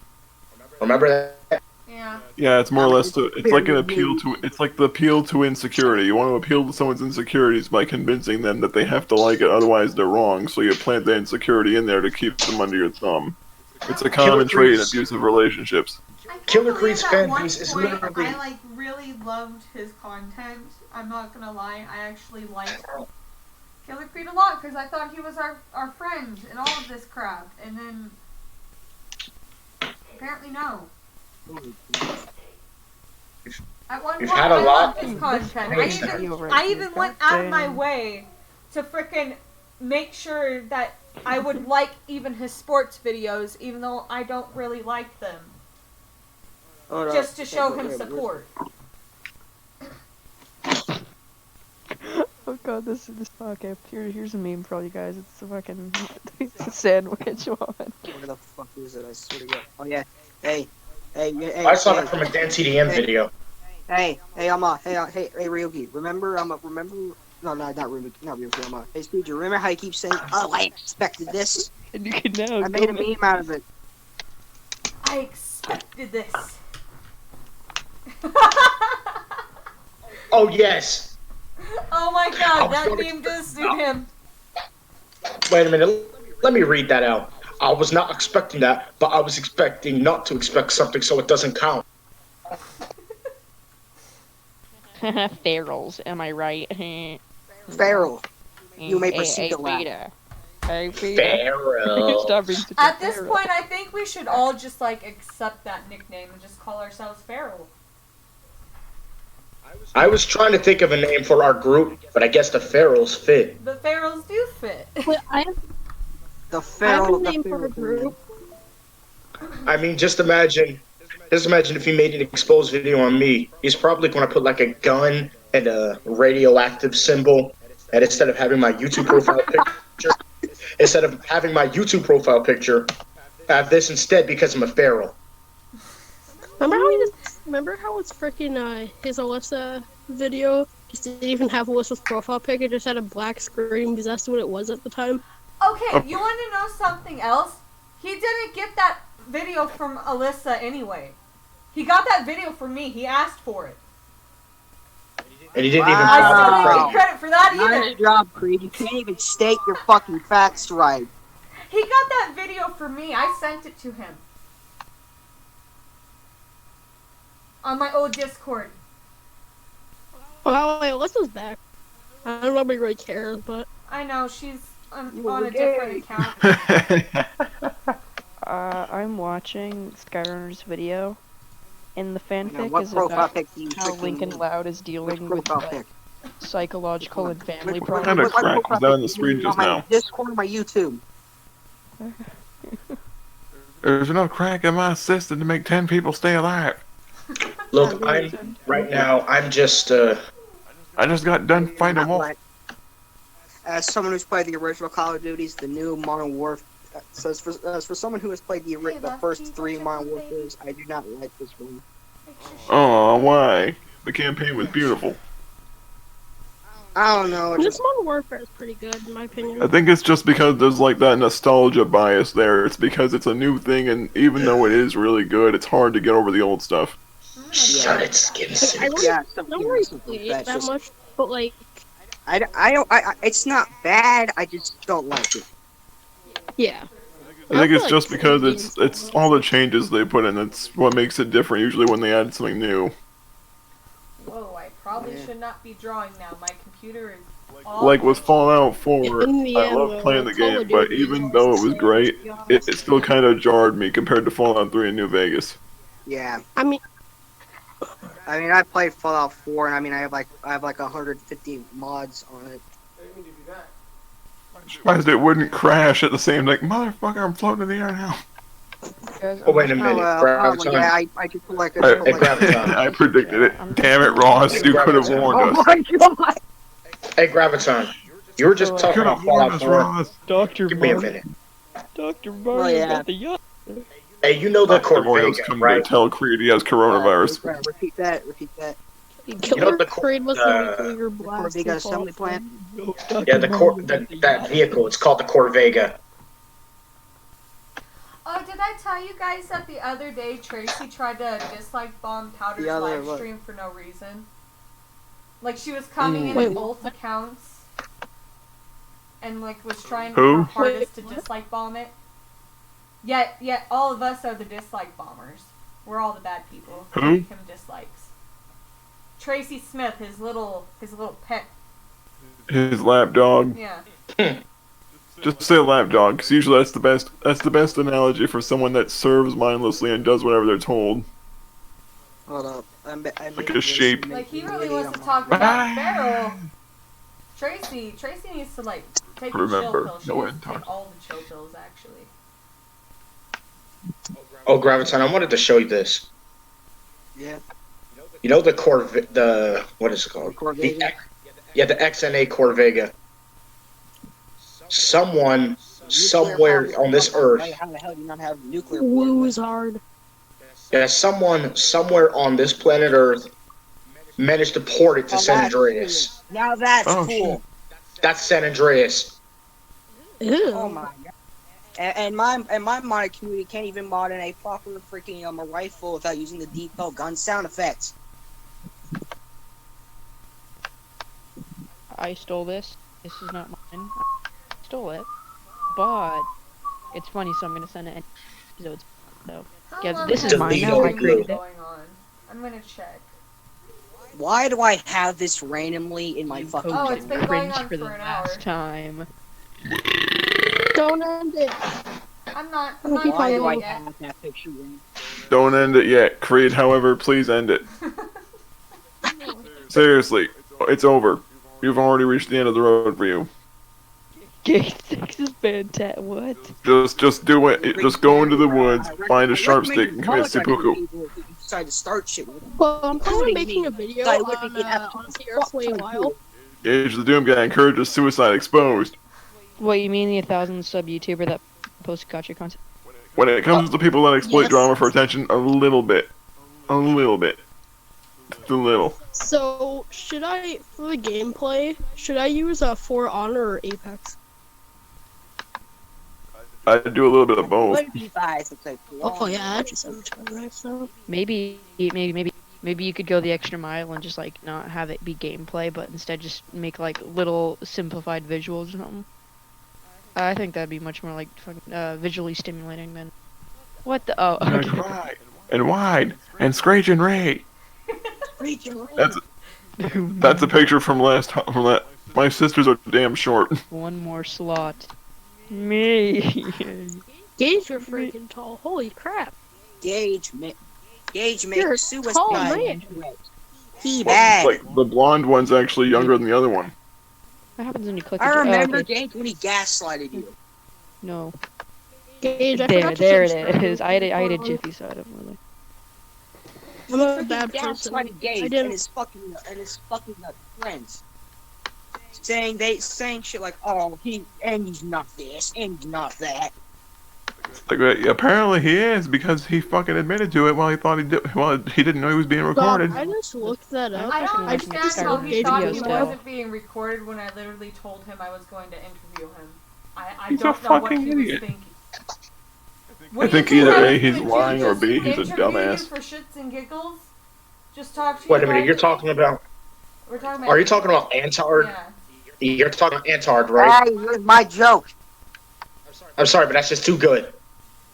S6: Remember that?
S1: Yeah.
S5: Yeah, it's more or less it's like an appeal to it's like the appeal to insecurity. You want to appeal to someone's insecurities by convincing them that they have to like it, otherwise they're wrong. So you plant the insecurity in there to keep them under your thumb. It's a common trait in abusive relationships.
S6: Killer Creed's fan
S1: At one
S6: base is
S1: point,
S6: literally.
S1: I like really loved his content. I'm not gonna lie, I actually liked Killer Creed a lot because I thought he was our friend in all of this crap. And then apparently no. At one
S6: You've
S1: point,
S6: had a
S1: I
S6: lot.
S1: loved his content.
S6: Thanks,
S1: I even went out of my way to frickin' make sure that I would like even his sports videos, even though I don't really like them, just to show him support.
S7: Oh god, this okay. Here's a meme for all you guys. It's a fucking it's a sandwich one.
S3: Where the fuck is it? I swear to God. Oh yeah. Hey.
S6: I saw that from a Dan TDM video.
S3: Hey, Ryugi. Remember, No, not Ryugi. Hey, Scooter, remember how you keep saying, "Oh, I expected this"?
S7: And you can now
S3: I made a meme out of it.
S1: I expected this.
S6: Oh yes.
S1: Oh my god,
S6: I'm
S1: that
S6: so
S1: meme just suit him.
S6: Wait a minute. Let me read that out. I was not expecting that, but I was expecting not to expect something, so it doesn't count.
S7: Ferals, am I right?
S3: Feral. You may proceed to laugh.
S7: Beta. Hey, Beta.
S6: Feral.
S7: Stop being such a
S1: At this
S7: feral.
S1: point, I think we should all just like accept that nickname and just call ourselves Feral.
S6: I was trying to think of a name for our group, but I guess the Ferals fit.
S1: The Ferals do fit.
S4: Wait, I have
S3: The
S4: a
S3: feral.
S4: name for a group.
S6: I mean, just imagine if he made an exposed video on me. He's probably going to put like a gun and a radioactive symbol, and instead of having my YouTube profile picture, have this instead because I'm a feral.
S4: Remember how it's freaking his Alyssa video just didn't even have Alyssa's profile pic, it just had a black screen because that's what it was at the time.
S1: Okay, you want to know something else? He didn't get that video from Alyssa anyway. He got that video from me. He asked for it.
S6: And he didn't
S3: Wow.
S6: even
S1: I still
S6: follow
S1: don't
S6: the
S1: get credit for that either.
S3: Nice job, Creed. You can't even state your fucking facts right.
S1: He got that video from me. I sent it to him. On my old Discord.
S4: Well, wait, Alyssa's back. I don't know if nobody really cares, but
S1: I know, she's on a different account.
S7: I'm watching Skyrunner's video, and the fanfic
S3: What
S7: is
S3: profile
S7: about
S3: pic do you
S7: how
S3: freaking
S7: Lincoln
S3: use?
S7: Loud is
S3: Which
S7: dealing with
S3: profile
S7: like,
S3: pic?
S7: psychological and family
S3: What
S5: kind
S7: problems.
S5: of crack
S3: profile
S5: was that on
S3: pic
S5: the
S3: do you
S5: screen
S3: use
S5: just
S3: on my
S5: now?
S3: Discord or my YouTube?
S5: There's enough crack in my system to make 10 people stay alive.
S6: Look, I'm just
S5: I just got done fighting a
S3: Not
S5: wolf.
S3: like- As someone who's played the original Call of Duties, the new Modern Warfare. So as for someone who has played the first 3 Modern Warfares, I do not like this one.
S5: Oh, why? The campaign was beautiful.
S3: I don't know.
S4: this Modern Warfare is pretty good in my opinion.
S5: I think it's just because there's like that nostalgia bias there. It's because it's a new thing, and even though it is really good, it's hard to get over the old stuff.
S6: shut it, skin
S4: I
S6: suit.
S4: don't,
S3: Yeah,
S4: don't really play it that much, but like,
S3: it's not bad. I just don't like it.
S4: yeah.
S5: I think
S4: feel
S5: it's
S4: like
S5: just because
S4: games-
S5: it's all the changes they put in. That's what makes it different. Usually when they add something new.
S1: Whoa, I probably should not be drawing now. My computer is all
S5: Like with Fallout 4,
S4: In the
S5: I
S4: end,
S5: love playing the
S4: Call of
S5: game, but
S4: Duty
S5: even
S4: is
S5: though it
S4: the
S5: was
S4: same,
S5: great,
S4: to be honest.
S5: it still kind of jarred me compared to Fallout 3 in New Vegas.
S3: Yeah.
S4: I mean,
S3: I played Fallout 4, and I have like 150 mods on it.
S5: Surprised it wouldn't crash at the same like motherfucker. I'm floating in the air now.
S6: Oh wait a minute, Graviton.
S3: Yeah, I just feel like
S6: Hey, Graviton.
S5: I predicted it. Damn it, Ross! You could have warned
S3: Oh
S5: us.
S3: my god!
S6: Hey, Graviton. You were just talking
S5: Could
S6: about
S5: have warned
S6: Fallout
S5: us,
S6: 4.
S5: Ross.
S7: Dr.
S6: Give me a
S7: Mario,
S6: minute.
S7: Dr. Mario
S3: yeah.
S7: got the yacht.
S6: Hey, you know the
S5: Mario's
S6: Corvega,
S5: coming
S6: right?
S5: to tell Creed he has coronavirus.
S3: Repeat that.
S4: Killer
S6: the
S4: Creed was
S6: uh,
S4: the nuclear blast.
S3: Corvega
S4: in
S3: assembly
S4: Fallout
S3: plant.
S6: Yeah, that vehicle. It's called the Corvega.
S1: Oh, did I tell you guys that the other day Tracy tried to dislike bomb Powder's
S3: The other
S1: live
S3: what?
S1: stream for no reason? Like she was coming in
S4: Wait,
S1: both accounts and like was trying
S5: Who?
S1: her hardest
S4: Wait,
S1: to dislike bomb it. Yet all of us are the dislike bombers. We're all the bad people.
S5: Who?
S1: Gave him dislikes. Tracy Smith, his little pet.
S5: His lapdog.
S1: Yeah.
S5: Just say lapdog, because usually that's the best. That's the best analogy for someone that serves mindlessly and does whatever they're told.
S3: Hold up.
S5: Like a sheep.
S1: Like he really wants to talk about Feral. Tracy needs to like take
S5: Remember,
S1: the chill pill. She
S5: no
S1: needs to
S5: one
S1: take all the chill pills actually.
S6: Oh, Graviton, I wanted to show you this.
S3: Yeah.
S6: You know the what is it called?
S3: Corvega?
S6: The XNA Corvega. Someone somewhere on this earth.
S3: How the hell do you not have nuclear?
S4: Woo is hard.
S6: Yeah, someone somewhere on this planet Earth managed to port it to
S3: Now
S6: San
S3: that's
S6: Andreas.
S3: cool. Now that's
S5: Oh,
S3: cool.
S6: That's San Andreas.
S4: Ew.
S3: Oh my god. And my modded community can't even mod in a proper freaking a rifle without using the default gun sound effects.
S7: I stole this. This is not mine. I stole it. But it's funny, so I'm gonna send it in episodes. So
S1: How
S7: yeah,
S1: long
S7: this
S1: has
S7: is mine
S1: this
S7: now. I
S1: stream
S7: created
S1: been
S7: it.
S1: going on? I'm gonna check.
S3: Why do I have this randomly in my fucking
S1: Oh, it's been going
S7: Cringe
S1: on
S7: for the
S1: for an hour.
S7: last time.
S4: Don't end it.
S1: I'm not
S3: Why do I
S1: ending it.
S3: have that picture in?
S5: Don't end it yet. Creed, however, please end it. Seriously, it's over. You've already reached the end of the road for you.
S7: Gay sex is fantastic. What?
S5: Just do it. Just go into the woods, find a sharp stick, and commit seppuku.
S3: People who decide to start shit with.
S4: Well, I'm planning on
S3: Including
S4: making
S3: me.
S4: a video
S3: I would make it
S4: on Seriously a while.
S5: Gage the Doom Guy encourages suicide exposed.
S7: What, you mean the 1,000 sub YouTuber that posts gotcha content?
S5: When it comes to people that exploit
S4: Yes.
S5: drama for attention, a little bit. A little bit. Just a little.
S4: So, should I, for the gameplay, should I use For Honor or Apex?
S5: I'd do a little bit of both.
S4: Oh yeah, I just haven't tried right so.
S7: Maybe you could go the extra mile and just like not have it be gameplay, but instead just make like little simplified visuals or something. I think that'd be much more like fucking visually stimulating than what the
S5: And cry, and whine, and screech and ray. That's a picture from that. My sisters are damn short.
S7: One more slot. Me.
S4: Gage, you're freaking tall. Holy crap.
S3: Gage
S4: You're
S3: makes
S4: a tall
S3: suicide.
S4: man.
S3: He bad.
S5: Like the blonde one's actually younger than the other one.
S7: What happens when you click?
S3: I remember
S7: okay.
S3: Gage when he gaslighted you.
S7: No.
S4: Gage, I
S7: There
S4: forgot to
S7: it
S4: subscribe
S7: is.
S4: to
S7: I had a
S4: For Honor.
S7: Jiffy side of really.
S4: I'm a
S3: Freaking
S4: bad person.
S3: gaslighted Gage
S4: I
S3: and
S4: didn't.
S3: his fucking friends. Saying shit like, oh, he's not this, and he's not that.
S5: Like, apparently he is because he fucking admitted to it while he thought he did. Well, he didn't know he was being recorded.
S4: I just looked that up.
S1: I don't
S7: I just
S1: understand how
S7: started
S1: he thought
S7: video
S1: he
S7: style.
S1: wasn't being recorded when I literally told him I was going to interview him. I
S5: He's a
S1: don't know what
S5: fucking
S1: he
S5: idiot.
S1: was thinking.
S5: I think either A, he's
S1: Would you
S5: lying, or
S1: just
S5: B, he's a
S1: interview you
S5: dumbass.
S1: for shits and giggles? Just talk to you
S6: Wait a minute, you're talking about.
S1: We're talking about.
S6: Are you talking about Antard?
S1: Yeah.
S6: You're talking about Antard, right?
S3: Hey, here's my joke.
S6: I'm sorry, but that's just too good.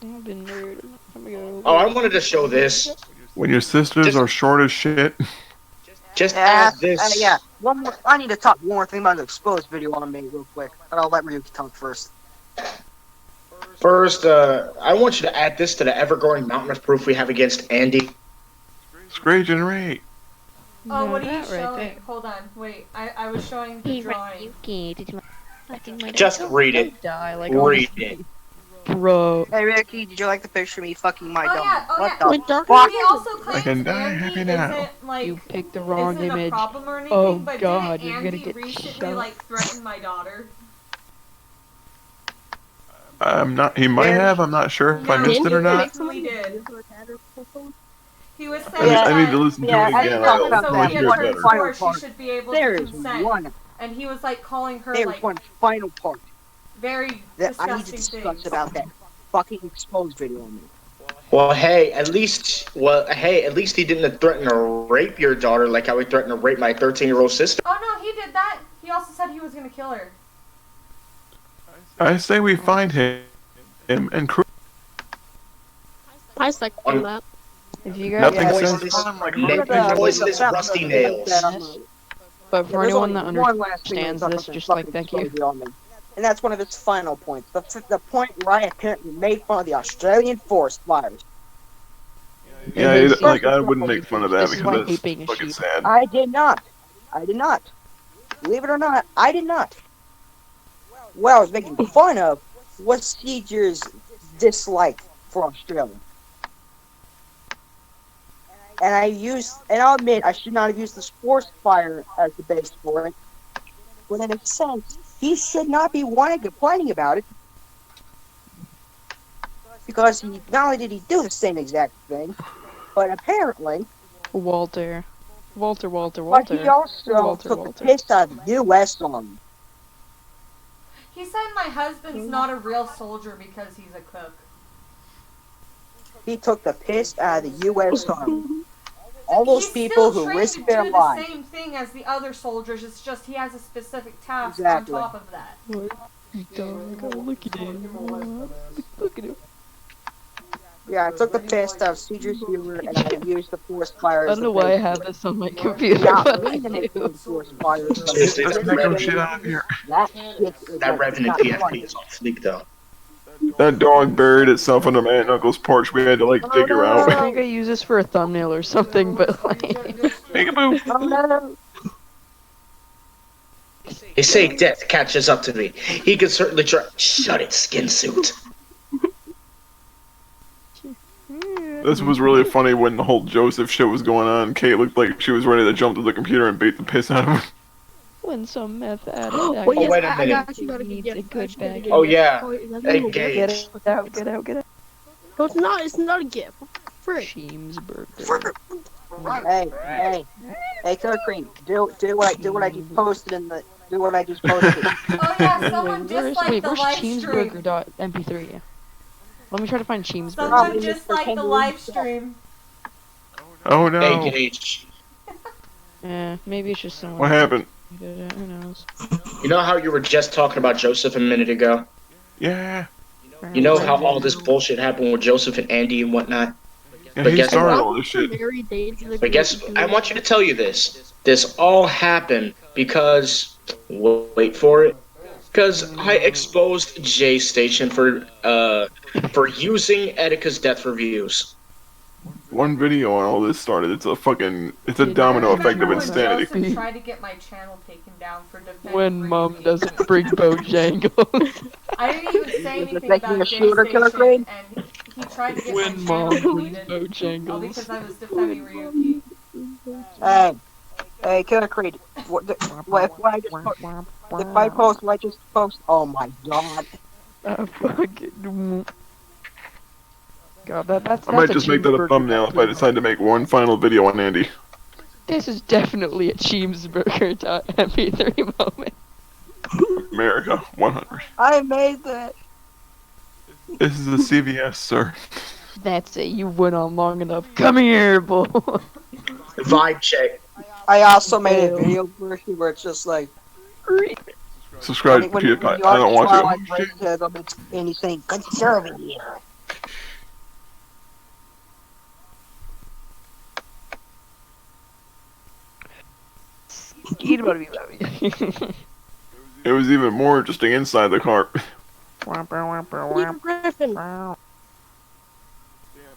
S7: I've been nerd. I'm gonna go.
S6: Oh, I wanted to show this.
S5: When your sisters are short as shit.
S6: Just add this.
S3: Yeah. One more. I need to talk one more thing about the exposed video on me real quick, but I'll let Ryuki talk first.
S6: First, I want you to add this to the ever-growing mountain of proof we have against Andy.
S5: Screech and ray.
S1: Oh, what are you
S7: that right
S1: showing?
S7: there.
S1: Hold on, wait. I was showing the drawing.
S6: Just read it.
S7: Die like
S6: Read it.
S7: Bro.
S3: Hey, Ricky, did you like the picture of me fucking my
S1: Oh
S3: dog?
S1: yeah, oh
S3: What
S1: yeah.
S3: the
S4: Wait, Dark
S3: fuck?
S1: He also claims
S5: I can die
S1: Andy
S5: happy now.
S1: isn't like
S7: You picked the wrong
S1: isn't a
S7: image.
S1: problem or anything,
S7: Oh,
S1: but
S7: God,
S1: didn't
S7: you're gonna
S1: Andy
S7: get
S1: recently
S7: shot.
S1: like threaten my daughter?
S5: I'm not. He might have. I'm not sure if I
S1: No,
S5: missed it or
S1: he
S5: not.
S1: definitely did. He was
S5: I need,
S1: saying
S5: I need to
S1: that
S5: listen to
S3: Yeah,
S5: it
S3: I
S5: again.
S3: didn't talk
S5: I'll
S3: about
S1: so
S3: that.
S1: he
S5: hear
S1: had
S5: it
S1: heard
S5: better.
S3: Final
S1: before she
S3: part.
S1: should be able
S3: There
S1: to
S3: is
S1: consent,
S3: one.
S1: and he was like calling her
S3: There's
S1: like
S3: one final part
S1: very
S3: that I need to
S1: disgusting
S3: discuss
S1: things.
S3: about that fucking exposed video on me.
S6: Well, hey, at least he didn't threaten to rape your daughter like I would threaten to rape my 13-year-old sister.
S1: Oh no, he did that. He also said he was gonna kill her.
S5: I say we find him and
S4: I second that.
S7: If you guys,
S5: nothing
S6: Yeah,
S5: says
S6: voices-
S5: fun like
S6: Voices rusty nails.
S7: but for
S3: There's
S7: anyone
S3: only
S7: that
S3: one last thing
S7: understands
S3: about
S7: this,
S3: the
S7: just
S3: fucking
S7: like thank you.
S3: exposed video on me. And that's one of its final points. The point where I apparently made fun of the Australian forest fires.
S5: Yeah,
S7: This
S5: like
S7: is-
S5: I wouldn't make fun of that
S7: this is why I
S5: because
S7: hate being a
S5: that's fucking
S7: sheep.
S5: sad.
S3: I did not. Believe it or not, I did not. What I was making fun of was Caesar's dislike for Australia. And I'll admit, I should not have used the forest fire as the base for it. But in a sense, he should not be complaining about it. Because not only did he do the same exact thing, but apparently,
S7: Walter. Walter.
S3: But he also
S7: Walter,
S3: took
S7: Walter.
S3: the piss out of the U.S. Army.
S1: He said my husband's not a real soldier because he's a cook.
S3: He took the piss out of the U.S. Army. All those
S1: He's
S3: people
S1: still
S3: who
S1: trained
S3: risk
S1: to
S3: their
S1: do
S3: lives.
S1: the same thing as the other soldiers. It's just he has a specific task
S3: Exactly.
S1: on top of that.
S7: Dog, oh, look at him. Look at him.
S3: Yeah, I took the piss out of Caesar's humor and I used the forest fire.
S7: I don't know why I have this on my computer,
S3: Not
S7: but I
S3: me to make
S7: do.
S3: the forest fires. but
S6: Seriously,
S5: Let's
S6: that
S5: make them
S6: Revenant,
S5: shit out of here.
S3: That shit.
S6: that Revenant PFP is on fleek though.
S5: That dog buried itself under my aunt and uncle's porch. We had to like dig her
S7: I
S5: out.
S7: think I use this for a thumbnail or something, but like...
S5: Peekaboo.
S3: Oh no!
S6: They say death catches up to me. He could certainly try. Shut it, skin suit.
S5: This was really funny when the whole Joseph shit was going on. Kate looked like she was ready to jump to the computer and beat the piss out of him.
S7: When some meth addict
S4: Oh, yes,
S6: wait a
S4: I
S6: minute.
S4: actually got a
S7: needs
S4: gift.
S7: a good bag.
S6: Oh yeah.
S4: That's
S6: Hey,
S4: a gift.
S6: Gage.
S7: Get out, get out, get out.
S4: No, it's not a gift. Frick.
S7: Cheeseburger.
S3: Hey, Killer Cream, do what I just posted in the. Do what I just posted.
S1: Oh yeah, someone
S7: Where's
S1: disliked the live stream.
S7: cheeseburger.mp3? Let me try to find Cheeseburger.
S1: Someone disliked the live stream.
S5: Oh no.
S6: Hey, Gage.
S7: Maybe it's just someone.
S5: What happened?
S7: Who did it, who knows?
S6: You know how you were just talking about Joseph a minute ago?
S5: Yeah.
S6: You know how all this bullshit happened with Joseph and Andy and whatnot?
S5: Yeah,
S6: But
S5: he
S6: guess
S5: started
S6: what?
S5: all this shit.
S4: Very dangerous.
S6: But guess, I want you to tell you this. This all happened because, wait for it, because I exposed J Station for using Etica's death reviews.
S5: One video and all this started. It's a domino
S1: I
S5: effect of
S1: remember when
S5: insanity.
S1: Joseph tried to get my channel taken down for defending
S7: When Mom
S1: Ruby.
S7: doesn't bring Bojangles.
S1: I didn't even say anything
S3: making
S1: about
S3: a
S1: J
S3: shooter, Killer
S1: Station, and he tried to get my
S7: When
S1: channel
S7: Mom brings
S1: deleted, all
S7: Bojangles.
S1: because I was defending Ryuki.
S3: Hey, Killer Creed. If I post what I just post, oh my god.
S7: Fucking... God, that's
S5: I might
S7: a
S5: just make that a
S7: cheeseburger.
S5: thumbnail if I decide to make one final video on Andy.
S7: This is definitely a cheeseburger.mp3 moment.
S5: America 100.
S3: I made that.
S5: This is a CVS, sir.
S7: That's it, you went on long enough. Come here, boy.
S6: Vibe check.
S3: I also made a video version where it's just like
S5: Subscribe to PewDiePie. I don't want to.
S3: And he's saying conservative.
S7: Eat about me.
S5: It was even more interesting inside the car.
S4: Peter Griffin.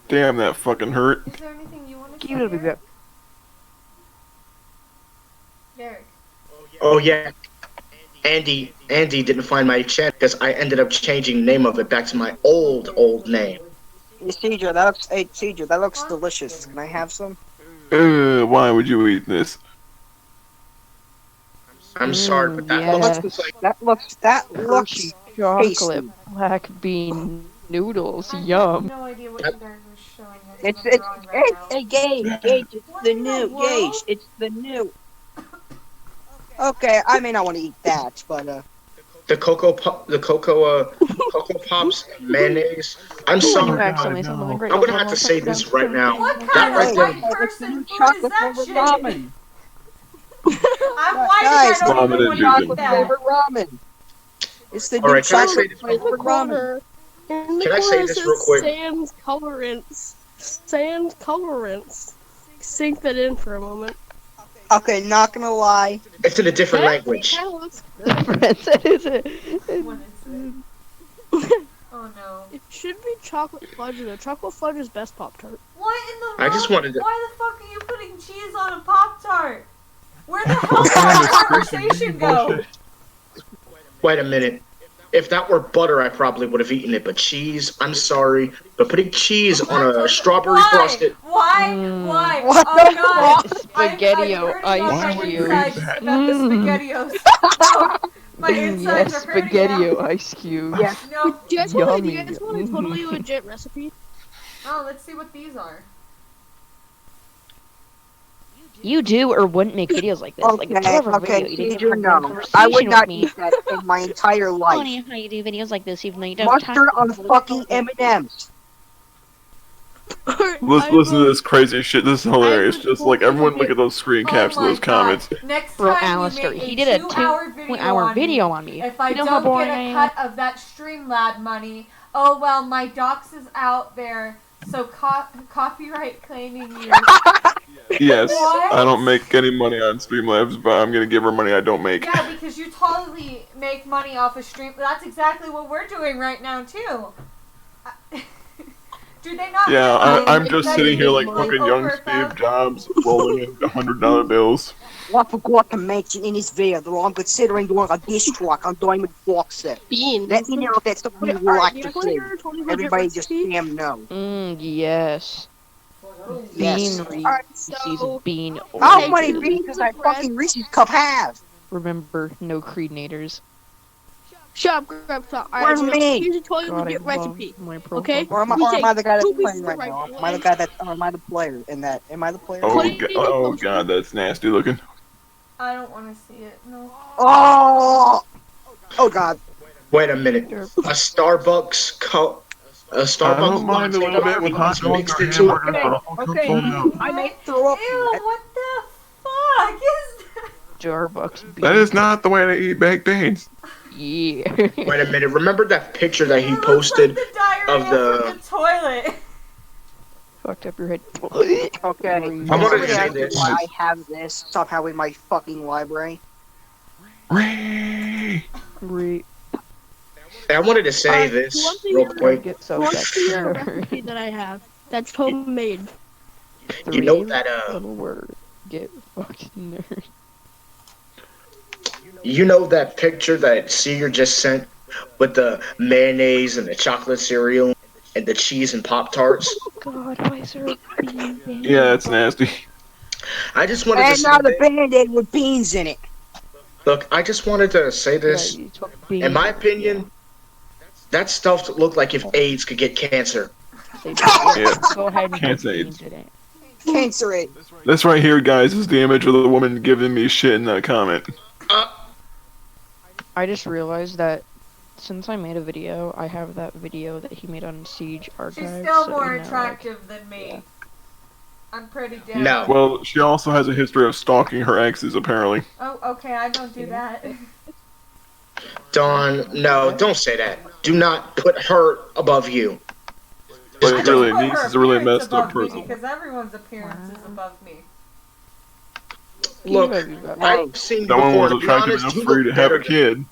S5: Damn, that fucking hurt.
S1: Is there anything you want to
S7: Keep it
S1: say,
S7: up.
S1: Derek?
S6: Oh yeah. Andy didn't find my chat because I ended up changing the name of it back to my old name.
S3: Hey, Caesar, that looks delicious. Can I have some?
S5: Why would you eat this?
S6: I'm sorry, but that
S7: yes.
S6: looks like
S3: That
S7: Hershey
S3: looks
S7: chocolate
S3: tasty.
S7: black bean noodles.
S1: I have
S7: Yum.
S1: no idea what you guys are showing us.
S3: It's
S1: I'm drawing right now.
S3: hey Gage, it's
S1: What
S3: the
S1: in the
S3: new
S1: world?
S3: Gage, it's the new. Okay, I may not want to eat that, but
S6: the cocoa pops mayonnaise. I'm sorry.
S7: Actually, something great.
S6: I'm gonna have to say this right now.
S1: What
S6: That
S1: kind
S6: right
S1: of
S6: there.
S1: white person food is
S3: chocolate
S1: that
S3: flavored
S1: shit?
S3: ramen.
S1: I'm white
S3: Guys,
S1: and I don't
S5: ramen
S1: even
S5: and
S1: want to
S5: juice.
S1: eat that.
S3: Flavored ramen. It's the new
S6: Alright, can I say
S3: chocolate
S6: this?
S3: flavored ramen.
S6: Can I say this real quick?
S4: Sans colorants. Sans colorants. Sink that in for a moment.
S3: Okay, not gonna lie.
S6: It's in a different language.
S4: That looks
S7: That is it.
S1: What is it? Oh no.
S4: It should be chocolate fudge though. Chocolate fudge is best Pop Tart.
S1: What in the
S6: I just
S1: world?
S6: wanted to-
S1: Why the fuck are you putting cheese on a Pop-Tart? Where the hell did that conversation go?
S6: Wait a minute. If that were butter, I probably would have eaten it. But cheese, I'm sorry, but putting cheese on a strawberry
S1: Why?
S6: frosted.
S1: Why? Why?
S3: What
S1: Oh
S3: the
S1: god.
S7: Spaghetti-o
S1: I'm hurting on
S5: Why
S1: my
S5: would you
S1: insides
S5: eat that?
S1: about the SpaghettiOs. My insides
S7: Yes,
S1: are hurting
S7: spaghetti-o
S1: now.
S7: ice cube.
S3: Yeah.
S1: No.
S4: Do you guys want a totally
S7: Yummy.
S4: legit recipe?
S1: Oh, let's see what these are.
S7: You do or wouldn't make videos like this. Like, if you have a video, you didn't
S3: Caesar,
S7: have a
S3: no.
S7: conversation
S3: I would not
S7: with me.
S3: eat that in my entire life.
S7: Funny how you do videos like this, even though you don't
S3: Mustard on fucking M&M's.
S5: Listen to this crazy shit. This is hilarious.
S1: would
S5: Just like
S1: fully
S5: everyone, look at those screen caps of
S1: my
S5: those
S1: God.
S5: comments.
S1: Next
S7: Bro,
S1: time
S7: Alistair,
S1: you make
S7: he did a
S1: 2-hour
S7: 2-hour video on me.
S1: If I
S7: You know how
S1: don't
S7: boring
S1: get
S7: I
S1: a
S7: am?
S1: cut of that Streamlab money, oh well, my docs is out there, so copyright claiming you.
S5: Yes,
S1: What?
S5: I don't make any money on Streamlabs, but I'm gonna give her money I don't make.
S1: Yeah, because you totally make money off of Stream. That's exactly what we're doing right now too. Do they not?
S5: Yeah,
S1: realize
S5: I'm just
S1: that
S5: sitting
S1: you
S5: here like
S1: make,
S5: fucking
S1: over
S5: young
S1: 1,000?
S5: Steve Jobs rolling in $100 bills.
S3: I forgot to mention in this video that I'm considering doing a diss track on Diamond Boxer.
S4: Beans.
S3: Let me know if that's something you would like to see. Everybody just damn know.
S7: Yes.
S3: Yes.
S7: Bean
S4: Alright,
S7: Reese's
S4: so
S7: bean.
S3: How
S7: Oreos.
S3: many beans does that fucking Reese's cup have?
S7: Remember, no Creednators.
S4: shut up, Grandpa.
S3: What
S4: Alright,
S3: do you
S4: so
S3: mean?
S4: here's a totally
S7: God, I
S4: legit
S7: love
S4: recipe.
S7: my profile.
S4: Okay?
S3: Or am I
S4: We
S3: the guy that's
S4: take
S3: playing
S4: 2
S3: right
S4: pieces
S3: now?
S4: of
S3: Am I the guy that, or am I the player in that? Am I the player?
S5: Oh,
S4: Put it in the
S5: oh
S4: post.
S5: god, that's nasty looking.
S1: I don't want to see it. No.
S3: Oh! Oh god.
S6: Wait a minute. A Starbucks a
S5: I
S6: Starbucks
S5: don't mind a
S6: latte
S5: little bit with hot dogs
S6: mixed
S5: or
S6: into
S5: hamburgers, but I'll
S3: Okay.
S5: cook them.
S3: I may throw up.
S1: Ew, what the fuck is that?
S7: Starbucks bean.
S5: That is not the way to eat baked beans.
S7: Yeah.
S6: Wait a minute. Remember that picture that he
S1: It looks
S6: posted?
S1: like the diarrhea
S6: of the-
S1: from the toilet.
S7: Fucked up your head.
S3: Okay.
S6: I wanted to
S3: Somebody
S6: say
S3: asked me
S6: this.
S3: why I have this somehow in my fucking library.
S5: Ray.
S6: I wanted to say this real quick.
S7: Get so
S4: What's
S7: sexy.
S4: the recipe that I have? That's homemade.
S6: You know that
S7: Little word. Get fucked nerd.
S6: You know that picture that Seeger just sent with the mayonnaise and the chocolate cereal and the cheese and Pop Tarts?
S7: God, why is there a bean in
S5: Yeah, it's nasty.
S6: I just wanted to
S3: And
S6: say
S3: now the
S6: that-
S3: Band-Aid with beans in it.
S6: Look, I just wanted to say this.
S7: Yeah, you took beans.
S6: In my opinion, that stuff looked like if AIDS could get cancer.
S5: Yeah.
S7: Go ahead and
S5: Can't
S7: put
S5: say
S7: beans in it.
S3: Cancer it.
S5: This right here, guys, is the image of the woman giving me shit in that comment.
S7: I just realized that since I made a video, I have that video that he made on Siege Archives.
S1: She's still
S7: so,
S1: more
S7: you know,
S1: attractive than me. I'm pretty damn.
S6: No.
S5: Well, she also has a history of stalking her exes, apparently.
S1: Oh, okay. I don't do that.
S6: Dawn, no, don't say that. Do not put her above you.
S5: But
S1: I
S5: really,
S1: just put
S5: Niece
S1: her
S5: is a really
S1: appearance
S5: messed up
S1: above me
S5: person.
S1: because everyone's appearance is above me.
S6: Look,
S7: Hey,
S6: I've seen you
S5: That one
S6: before.
S5: was
S6: To be
S5: attractive
S6: honest,
S5: enough
S6: you
S5: for you
S6: look
S5: to have a
S6: better.
S5: kid.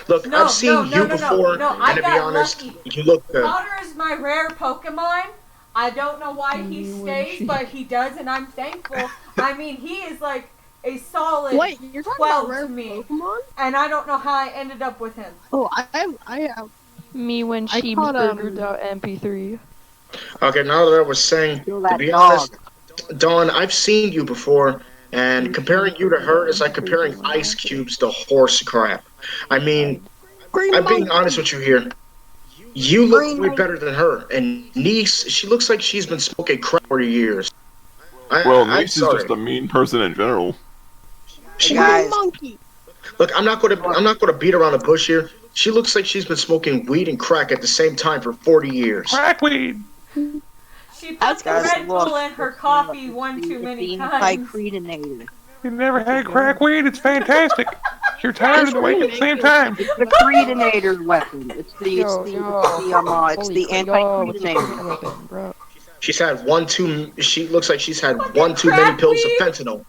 S6: Look,
S1: No,
S6: I've seen
S1: no,
S6: you
S1: no,
S6: before,
S1: no, I
S6: and to be
S1: got
S6: honest,
S1: lucky.
S6: you look good.
S1: Powder is my rare Pokemon. I don't know why he
S7: You
S1: stays,
S7: and
S1: but he does, and I'm thankful. I mean, he is like a solid
S4: Wait, you're talking
S1: 12
S4: about rare
S1: to me,
S4: Pokemon?
S1: and I don't know how I ended up with him.
S4: Oh, I have.
S7: Me when
S4: I
S7: she
S4: caught,
S7: MP3.
S6: Okay, now that I was saying,
S3: Kill
S6: to
S3: that
S6: be
S3: dog.
S6: honest, Dawn, I've seen you before, and comparing you to her is like comparing ice cubes to horse crap. I mean,
S4: Green
S6: I'm being
S4: monkey.
S6: honest with you here. You look
S3: Green
S6: way
S3: monkey.
S6: better than her, and Niece, she looks like she's been smoking crap for years.
S5: Well,
S6: I'm
S5: Niece is
S6: sorry.
S5: just a mean person in general.
S6: She,
S3: Guys.
S4: Green monkey.
S6: look, I'm not gonna beat around the bush here. She looks like she's been smoking weed and crack at the same time for 40 years.
S5: Crackweed!
S1: She put
S4: That's
S1: the
S3: guys,
S1: Red Bull
S3: look,
S1: in her coffee one too many times.
S3: Anti-creatinator.
S5: You never had crackweed? It's fantastic. You're tired and awake at the same time.
S3: It's the creatinator weapon. It's the anti-creatinator.
S7: Weapon, bro.
S6: She's had one too. She looks like she's had one too many pills of fentanyl.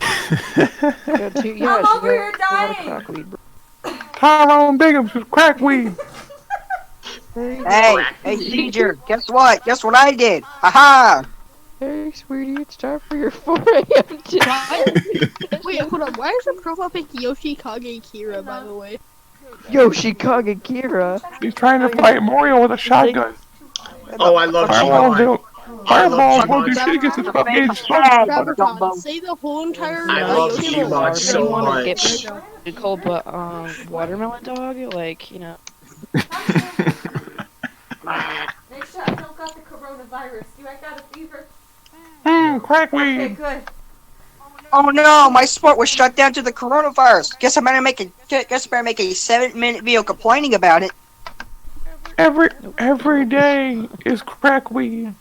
S1: I'm over here dying.
S7: Crackweed, bro.
S5: Tyrone Bigums with crackweed.
S3: Hey, Caesar, guess what? Guess what I did? Haha!
S7: Hey, sweetie, it's time for your 4 a.m.
S4: Wait, hold on. Why is your profile pic Yoshikage Kira, by the way?
S7: Yoshikage Kira.
S5: He's trying to fight Mario with a shotgun.
S6: Oh, I love
S5: Fireballs
S6: G-Line.
S5: don't. Fireballs
S6: G-Line.
S5: won't do shit against his fucking
S4: Graviton, say the whole entire
S6: I love
S4: Yoshi
S6: G-Line
S4: Lord.
S6: so
S7: You wanna
S6: much.
S7: get me cold, but watermelon dog, like, you know.
S1: Make sure I don't got the coronavirus. Do I got a fever?
S5: Crack
S1: Okay,
S5: weed.
S1: good.
S3: Oh no, my sport was shut down to the coronavirus. Guess I better make a 7-minute video complaining about it.
S5: Every day is crack weed.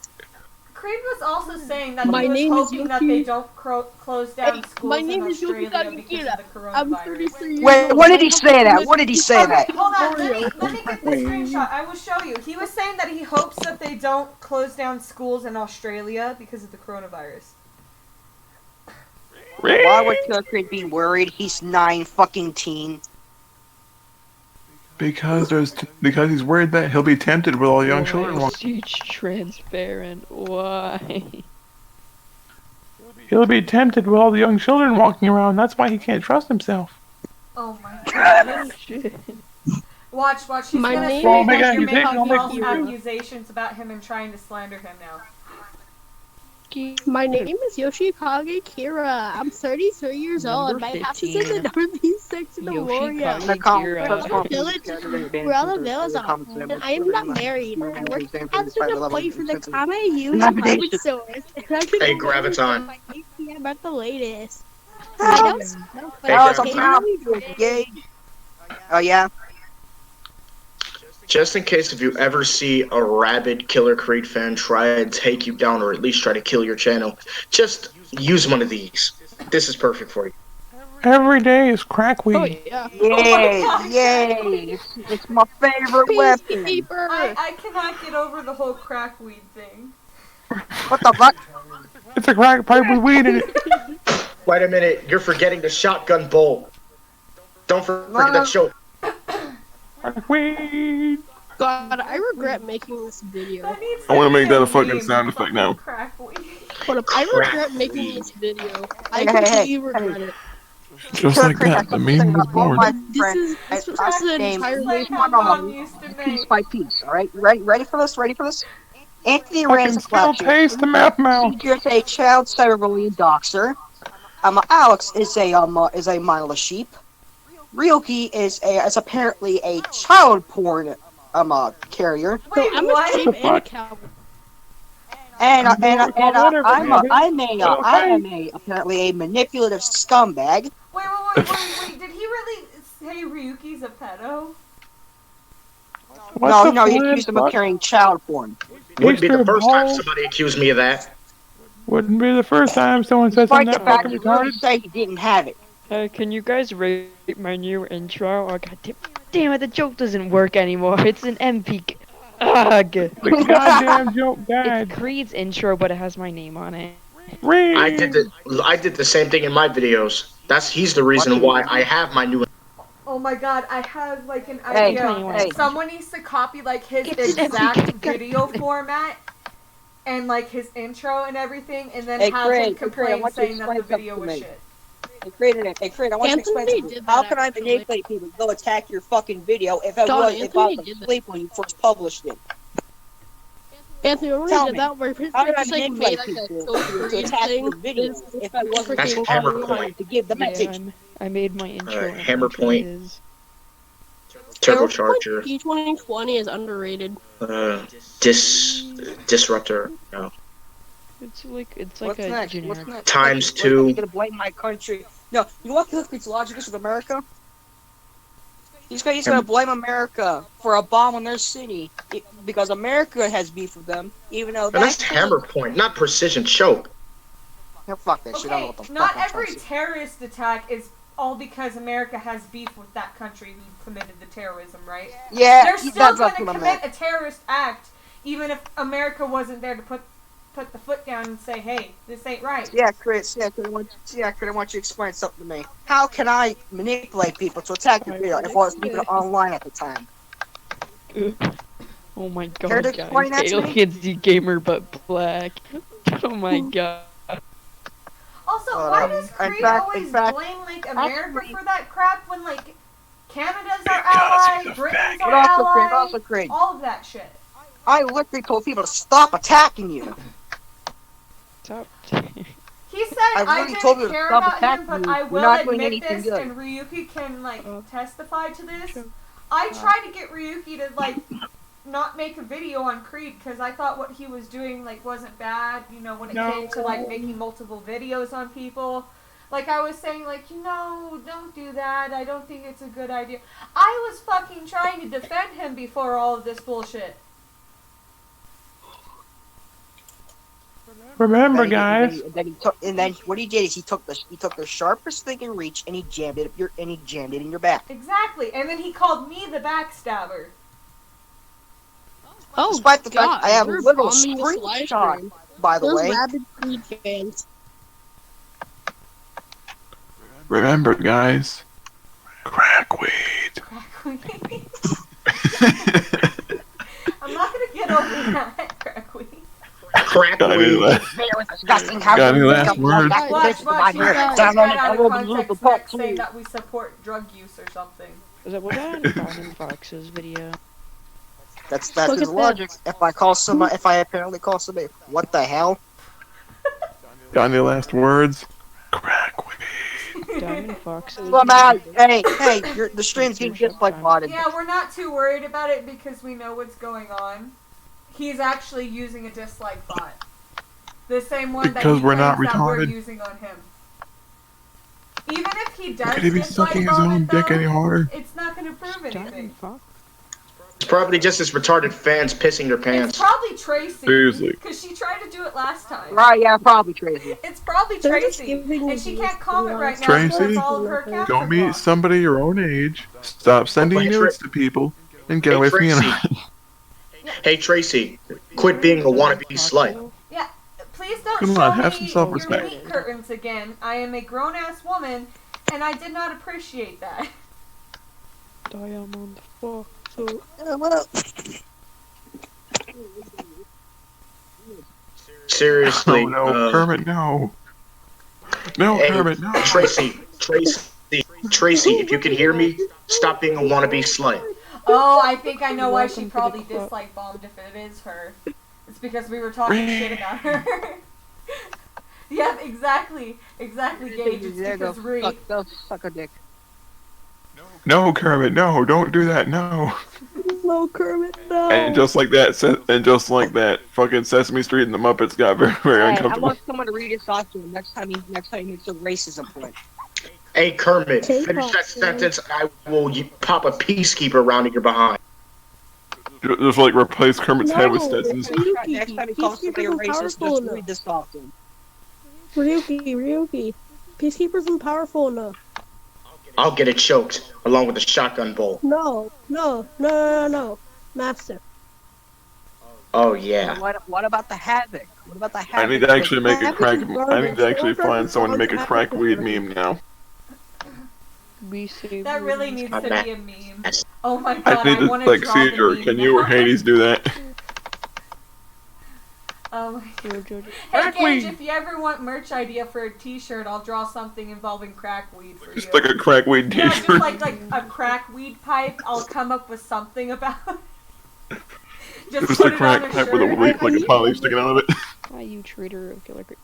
S1: Creed was also saying that
S4: My
S1: he was
S4: name is
S1: hoping that
S4: Yuki.
S1: they don't close down
S4: Hey,
S1: schools
S4: my name
S1: in
S4: is Yuki
S1: Australia because of the
S4: I'm
S1: coronavirus.
S4: 33 years
S3: Wait,
S4: old.
S3: what did he say that? What did he say that?
S1: Okay, hold on. Let me get the screenshot. I will show you. He was saying that he hopes that they don't close down schools in Australia because of the coronavirus.
S3: Why would Killer Creed be worried? He's 9 fucking teen.
S5: Because he's worried that he'll be tempted with all young children.
S7: Why is he transparent? Why?
S5: He'll be tempted with all the young children walking around. That's why he can't trust himself.
S1: Oh my god.
S7: Shit.
S1: Watch. He's
S4: My
S1: gonna
S4: name
S1: say
S5: is
S1: that you're
S5: Yuki.
S1: making
S5: I'll make
S1: false
S5: you-
S1: accusations about him and trying to slander him now.
S4: My name is Yoshikage Kira. I'm 33 years old.
S7: Number
S4: My house is
S7: 15.
S4: in the northeast section of Warrior.
S7: Yoshikage Kira.
S4: Village where all the villas are. I am not married. I work as an employee for the Kame department store.
S6: Hey, Graviton.
S4: 8 p.m. at the latest. I don't smoke, but
S6: Hey,
S4: I
S3: That was
S6: Graviton.
S3: a yay. Oh yeah.
S6: Just in case if you ever see a rabid Killer Creed fan try to take you down or at least try to kill your channel, just use one of these. This is perfect for you.
S5: Every day is crack weed.
S4: Oh yeah.
S3: Yay! It's my favorite weapon.
S4: Peacekeeper.
S1: I cannot get over the whole crack weed thing.
S3: What the fuck?
S5: It's a crack pipe with weed in it.
S6: Wait a minute, you're forgetting the shotgun bowl. Don't forget that show.
S5: Crack weed.
S4: God, I regret making this video.
S1: That needs
S5: I wanna
S1: to be
S5: make that a
S1: a
S5: fucking
S1: meme,
S5: sound effect now.
S1: Crack weed.
S4: But if I
S6: Crap.
S4: regret making this video. I
S3: Hey,
S4: completely
S3: hey,
S4: regret it.
S5: Just like that, the meme was born.
S4: This was an entire
S1: Just like
S4: waste
S1: how
S4: of money.
S1: Mom used to
S3: Piece
S1: make.
S3: by piece, alright? Ready for this? Anthony
S5: I
S3: Rand's
S5: can still taste the mouth mouth.
S3: He's a child cyberbullying doxer. Alex is a mindless sheep. Ryuki is apparently a child porn carrier.
S1: Wait,
S4: I'm a
S1: what?
S4: sheep and a cow.
S3: And I'm
S5: Whatever.
S3: apparently a manipulative scumbag.
S1: Wait. Did he really say Ryuki's a pedo?
S3: No, he accused him of carrying child porn.
S6: Wouldn't be the
S5: Mr.
S6: first time
S5: Ball.
S6: somebody accused me of that.
S5: Wouldn't be the first time someone said
S3: Despite
S5: something
S3: the
S5: that
S3: fact
S5: fucking
S3: he really
S5: retarded.
S3: say he didn't have it.
S7: Can you guys rate my new intro? Oh god damn it, the joke doesn't work anymore. It's an MP. Ugh.
S5: The goddamn joke died.
S7: It's Creed's intro, but it has my name on it.
S5: Read.
S6: I did the same thing in my videos. He's the reason why I have my new.
S1: Oh my god, I have like an
S3: Hey,
S1: idea.
S3: hey.
S1: Someone needs to copy like his
S7: It's an
S1: exact
S7: epic-
S1: video format and like his intro and everything, and then
S3: Hey,
S1: have
S3: Craig,
S1: him
S3: Craig, I
S1: complain
S3: want you to
S1: saying that the
S3: explain
S1: video
S3: something
S1: was
S3: to me.
S1: shit.
S3: Hey, Fred, I want you to explain
S4: Anthony
S3: something.
S4: did
S3: How
S4: that,
S3: can I
S4: actually.
S3: manipulate people to go attack your fucking video if I
S4: God,
S3: was
S4: Anthony did that.
S3: asleep when you first published it?
S4: Anthony, when
S3: Tell
S4: we did
S3: me,
S4: that, where
S3: How did I
S4: just like
S3: manipulate
S4: made like a
S3: people to
S4: Korean
S3: attack
S4: thing.
S3: your video if I wasn't
S6: That's
S4: freaking
S6: hammer
S3: on
S6: point.
S3: to give the message?
S7: Man, I made my intro. and
S6: Hammer
S7: outro
S6: point.
S7: is-
S6: Turbocharger.
S4: P2020 is underrated.
S6: Disruptor. No.
S7: It's like
S3: What's
S7: a
S3: next?
S7: generic.
S3: What's next?
S6: Times
S3: Are you
S6: 2.
S3: gonna blame my country? No, you know what Hillcreek's logic is with America? He's gonna blame America for a bomb on their city because America has beef with them, even though
S6: And that's hammer point, not precision choke.
S3: No, fuck that shit. I don't know
S1: Okay,
S3: what the
S1: not
S3: fuck I'm
S1: every
S3: trying to say.
S1: terrorist attack is all because America has beef with that country who committed the terrorism, right?
S3: Yeah,
S1: They're still
S3: that's
S1: going
S3: what
S1: to
S3: I
S1: commit
S3: meant.
S1: a terrorist act, even if America wasn't there to put the foot down and say, "Hey, this ain't right."
S3: Yeah, Chris. I want you to explain something to me. How can I manipulate people to attack your video if I wasn't even online at the time?
S7: Oh my
S3: Care
S7: god,
S3: to explain
S7: guys.
S3: that to me?
S7: Aliens the gamer but black. Oh my god.
S1: Also,
S3: Well,
S1: why does
S3: in
S1: Creed
S3: fact-
S1: always
S3: in fact-
S1: blame like America
S3: actually-
S1: for that crap when like Canada's our
S5: Because
S1: ally,
S5: he's a
S1: Britain's
S5: faggot.
S1: our
S3: But also,
S1: ally,
S3: also, Craig,
S1: all of that shit.
S3: I literally told people to stop attacking you.
S7: Stop.
S1: He said
S3: I
S1: I,
S3: literally told you
S1: didn't
S3: to
S1: care
S3: stop
S1: about him,
S3: attacking
S1: but
S3: you.
S1: I
S3: You're
S1: will
S3: not doing
S1: admit
S3: anything
S1: this,
S3: good.
S1: and Ryuki can like testify to this. I tried to get Ryuki to like not make a video on Creed because I thought what he was doing like wasn't bad. You know, when it came to like making multiple videos on people. Like I was saying, like, don't do that. I don't think it's a good idea. I was fucking trying to defend him before all of this bullshit.
S5: Remember, guys.
S3: And then what he did is he took the sharpest thing in reach and he jammed it in your back.
S1: Exactly, and then he called me the backstabber.
S4: Oh,
S3: Despite the
S4: God,
S3: fact I have a
S4: you're
S3: little
S4: bombing this live
S3: screenshot,
S4: stream.
S3: by the
S4: Those
S3: way.
S4: rabid Creed fans.
S5: Remember, guys. Crack weed.
S1: I'm not gonna get over that, crackweed.
S3: Crack
S5: Got any
S3: weed.
S5: last-
S3: It was disgusting how
S5: got any
S3: you
S5: last
S3: make up
S5: words?
S3: back to this to my
S1: Watch,
S3: hair.
S1: got
S3: Down
S1: out
S3: on
S1: of
S3: the
S1: context
S3: top
S1: next saying
S3: two.
S1: that we support drug use or something.
S7: Was that what that Diamond Fox's video?
S3: That's
S4: Look
S3: his
S4: at
S3: logic. If I apparently call somebody, what the hell?
S5: Got any last words? Crack weed.
S7: Diamond Fox's.
S3: Well, man, hey, the stream's getting just like modded.
S1: Yeah, we're not too worried about it because we know what's going on. He's actually using a dislike bot. The same one
S5: Because
S1: that
S5: we're not
S1: that we're
S5: retarded.
S1: using on him. Even if he does
S5: Could he be
S1: dislike
S5: sucking his
S1: bomb
S5: own
S1: it,
S5: dick
S1: though,
S5: any harder?
S1: it's not going to prove anything.
S7: Diamond Fox.
S6: It's probably just his retarded fans pissing their
S1: It's
S6: pants.
S1: probably Tracy.
S5: Seriously.
S1: Because she tried to do it last time.
S3: Right, yeah, probably crazy.
S1: It's probably
S4: They're just
S1: Tracy.
S4: giving
S1: And she
S4: me
S1: can't
S4: these
S1: comment right now
S5: Tracy?
S1: because all of her accounts
S5: Go
S1: are
S5: meet
S1: blocked.
S5: somebody your own age. Stop sending
S6: Hey,
S5: nudes to people. And get
S6: Hey,
S5: away from me.
S6: Tracy. Hey Tracy, quit being a wannabe slut.
S1: Yeah, please don't
S5: Come
S1: show
S5: on, have
S1: me
S5: some
S1: your
S5: self-respect.
S1: meat curtains again. I am a grown-ass woman, and I did not appreciate that.
S7: Diamond Fox.
S3: Well,
S6: Seriously,
S5: Oh no, Kermit, no. No,
S6: hey,
S5: Kermit, no.
S6: Tracy, if you can hear me, stop being a wannabe slut.
S1: Oh, I think I know why she
S7: Welcome to the
S1: probably
S7: club.
S1: dislike bombed if it is her. It's because we were talking shit about her. Yeah, exactly, Gage. It's
S3: there
S1: because
S3: go.
S1: Ree.
S3: Go suck a dick.
S5: No, Kermit, no. Don't do that, no.
S4: No, Kermit, no.
S5: And just like that, fucking Sesame Street and the Muppets got very, very
S3: Hey, I
S5: uncomfortable.
S3: want someone to read his thoughts to him next time he makes a racism point.
S6: Hey Kermit,
S4: K-pop,
S6: finish that
S4: man.
S6: sentence. I will pop a peacekeeper around in your behind.
S5: Just like replace Kermit's head with Stetson's.
S3: Next time he calls somebody a racist, just read this thought to him.
S4: Ryuki. Peacekeepers aren't powerful enough.
S6: I'll get it choked along with the shotgun bolt.
S4: No. Master.
S6: Oh yeah.
S3: What about the havoc? What about the havoc?
S5: I need to actually make a crack.
S4: Havoc is
S5: I need to actually
S4: garbage.
S5: find someone to make a crack weed meme now.
S1: That really needs to be a meme. Oh my god,
S5: I need to
S1: want to
S5: like
S1: draw the
S5: Caesar.
S1: meme
S5: Can you or
S1: now.
S5: Hades do that?
S1: Oh my god. Hey
S5: Crack
S1: Gage,
S5: weed.
S1: if you ever want merch idea for a t-shirt, I'll draw something involving crack weed for
S5: Just
S1: you.
S5: like a crack weed
S1: Yeah, just
S5: t-shirt.
S1: like a crack weed pipe. I'll come up with something about it.
S5: Just
S1: put
S5: a
S1: it
S5: crack
S1: on
S5: pipe with a
S1: shirt.
S5: leaf, like a pot leaf sticking out of it.
S7: Why you traitor of Killer Creek?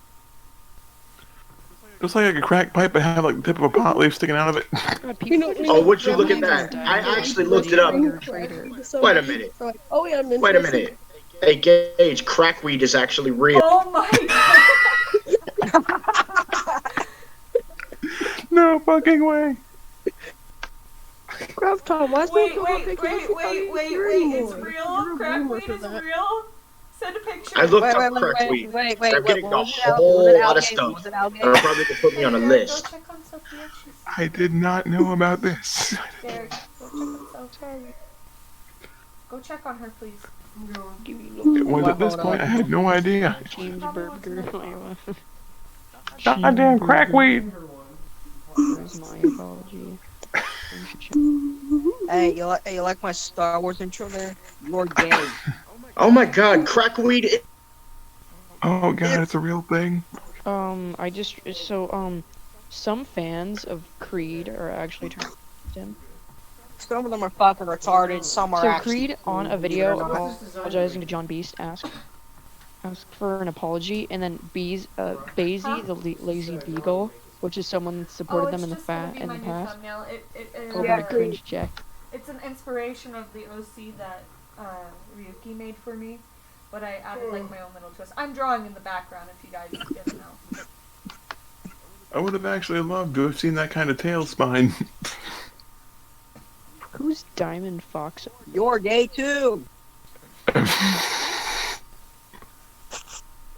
S5: Just like a crack pipe, but have like the tip of a pot leaf sticking out of it.
S7: God,
S4: You know,
S7: people
S6: Oh, would you look at that? I actually looked it up.
S7: You're a traitor.
S6: Wait a minute.
S4: Like, oh yeah, I'm
S6: Wait a minute. Hey Gage, crackweed is actually real.
S1: Oh my god.
S5: No fucking way.
S4: Grab Tom, why is
S1: Wait,
S4: no
S1: wait, it's real? Crack weed is real? Send a picture.
S6: I looked up crackweed.
S3: Wait,
S6: I'm getting a
S3: was it
S6: whole lot of
S3: Algae?
S6: stuff.
S3: Was it Algae?
S6: They're probably gonna put me on a list.
S1: Go check on Sophia. She's
S5: I did not know about this.
S1: scared. Go check on Sophia. Go check on her, please.
S5: It was at this point I had no idea.
S7: James Burger.
S5: Goddamn crackweed.
S7: Where's my apology?
S3: Hey, you like my Star Wars intro there? You're gay.
S6: Oh my god, crackweed.
S5: Oh god, it's a real thing.
S7: Some fans of Creed are actually trying to him.
S3: Some of them are fucking retarded. Some are
S7: So
S3: actually
S7: Creed on a
S3: cool,
S7: video
S3: believe it or not.
S7: apologizing to John Beast asked for an apology, and then Basie, the lazy beagle, which is someone that supported them in the past,
S1: It
S7: called
S1: is,
S7: him a cringe jack.
S1: it's an inspiration of the OC that Ryuki made for me, but I added like my own little twist. I'm drawing in the background if you guys didn't know.
S5: I would have actually loved to have seen that kind of tail spine.
S7: Who's Diamond Fox?
S3: You're gay too.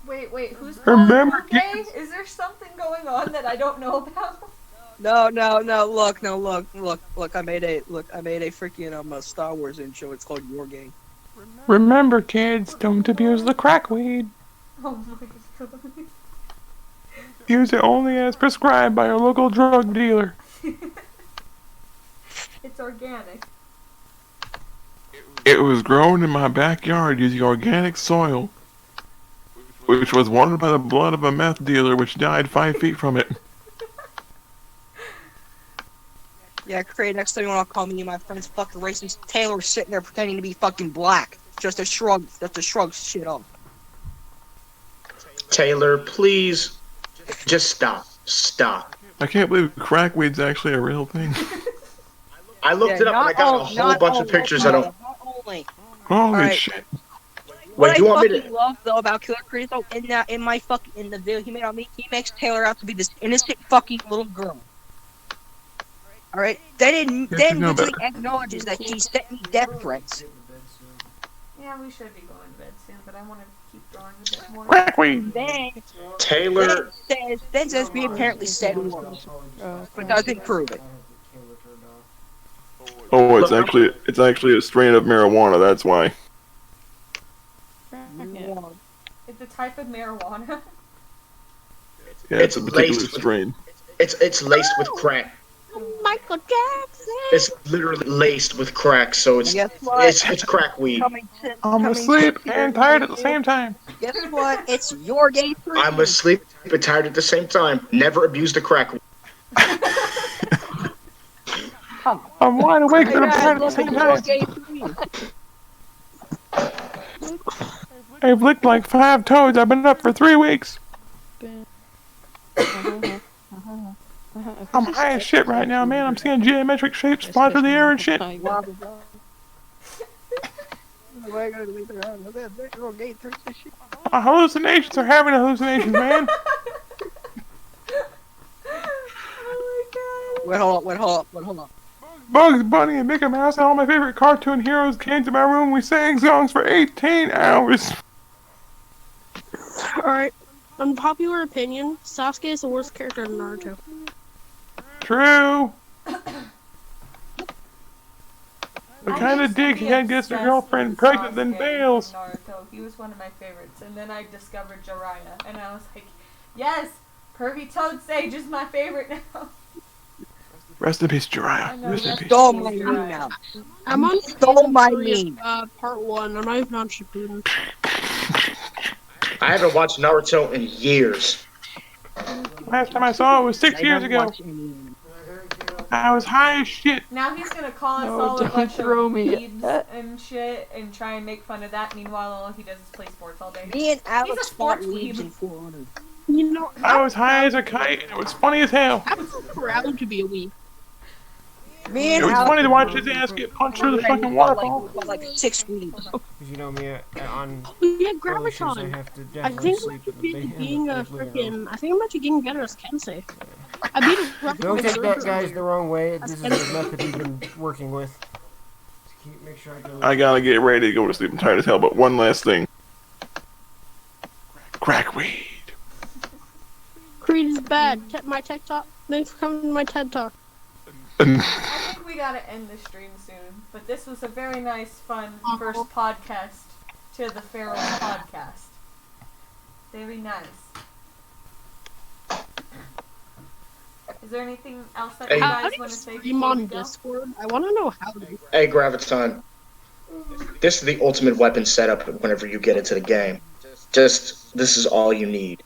S1: Wait, who's calling
S5: Remember,
S1: who gay? Is there something going on that I don't know about?
S3: No. Look. I made a freaking a Star Wars intro. It's called Your Gay.
S5: Remember, kids, don't abuse the crack weed.
S1: Oh my god.
S5: Use it only as prescribed by your local drug dealer.
S1: It's organic.
S5: It was grown in my backyard using organic soil, which was watered by the blood of a meth dealer which died 5 feet from it.
S3: Yeah, Craig, next time you wanna call me and my friend's fucking racist Taylor sitting there pretending to be fucking black. Just to shrug shit off.
S6: Taylor, please, just stop.
S5: I can't believe crack weed's actually a real thing.
S6: I looked it up and I got a whole bunch of pictures. I don't.
S3: Not only.
S5: Holy
S3: Alright.
S5: shit.
S3: What
S6: you
S3: I
S6: want me to?
S3: fucking love though about Killer Chris though, in the video he made on me, he makes Taylor out to be this innocent fucking little girl. Alright? Then literally acknowledges that she sent me death threats.
S1: Yeah, we should be going to bed soon, but I want to keep drawing a bit more.
S5: Crack weed!
S6: Taylor.
S3: Then says we apparently said words, but doesn't prove it.
S5: Oh, it's actually a strain of marijuana, that's why.
S1: It's a type of marijuana.
S5: Yeah, it's a particular
S6: laced with-
S5: strain.
S6: It's laced with crack.
S4: Michael Jackson.
S6: It's literally laced with crack, so it's
S3: Guess what?
S6: it's crack weed.
S5: I'm asleep and tired at the same time.
S3: Guess what? It's your gay free.
S6: I'm asleep but tired at the same time. Never abuse the crack weed.
S5: I'm wide awake and I'm tired at the same time.
S3: Gay free.
S5: I've licked like 5 toads. I've been up for 3 weeks. I'm high as shit right now, man. I'm seeing geometric shapes fly through the air and shit. My hallucinations are having hallucinations, man.
S3: Wait, hold on.
S5: Bugs Bunny and Mickey Mouse and all my favorite cartoon heroes came to my room. We sang songs for 18 hours.
S4: Alright. Unpopular opinion, Sasuke is the worst character in Naruto.
S5: True. The kind of dig he had gets a girlfriend pregnant then bails.
S1: Naruto. He was one of my favorites, and then I discovered Jiraiya, and I was like, yes, Pervy Toad Sage is my favorite now.
S5: Rest in peace, Jiraiya. Rest in peace.
S3: Stole my meme now.
S4: I'm on
S3: Stole my
S4: season
S3: meme.
S4: 3, part 1. I'm not even on Shippuden.
S6: I haven't watched Naruto in years.
S5: Last time I saw it was 6 years ago. I was high as shit.
S1: Now he's gonna call us
S7: No,
S1: all a
S7: don't
S1: bunch
S7: throw
S1: of
S7: me.
S1: weebs and shit, and try and make fun of that. Meanwhile, all he does is play sports all day.
S3: Me and Alex fought
S1: sports
S3: leagues
S1: weeb.
S3: in 400.
S4: You know,
S5: I was high as a kite and it was funny as hell.
S4: I'm so proud to be a weeb.
S3: Me
S5: It
S3: and
S5: was
S3: Alex
S5: funny to watch his ass get punched through the fucking waterfall.
S3: like 6 weeks.
S2: Because you know me, on
S4: Yeah,
S2: early shifts, I
S4: Graviton.
S2: have to
S4: I
S2: definitely
S4: think I'm
S2: sleep
S4: actually
S2: at the band.
S4: being a freaking. I think I'm actually getting better as Kensei. I beat a
S2: Don't take that, guys,
S4: guys.
S2: the wrong way. This is the method we've been working with. Make sure I go.
S5: I gotta get ready to go to sleep. I'm tired as hell, but one last thing. Crack weed.
S4: Creed is bad. My TED Talk. Thanks for coming to my TED Talk.
S1: I think we gotta end the stream soon, but this was a very nice, fun first podcast to the Feral podcast. Very nice. Is there anything else that you
S4: How
S1: guys
S4: do you
S1: want to say
S4: stream
S1: before
S4: on
S1: we go?
S4: Discord? I want to know how to.
S6: Hey, Graviton. This is the ultimate weapon setup whenever you get into the game. Just, this is all you need.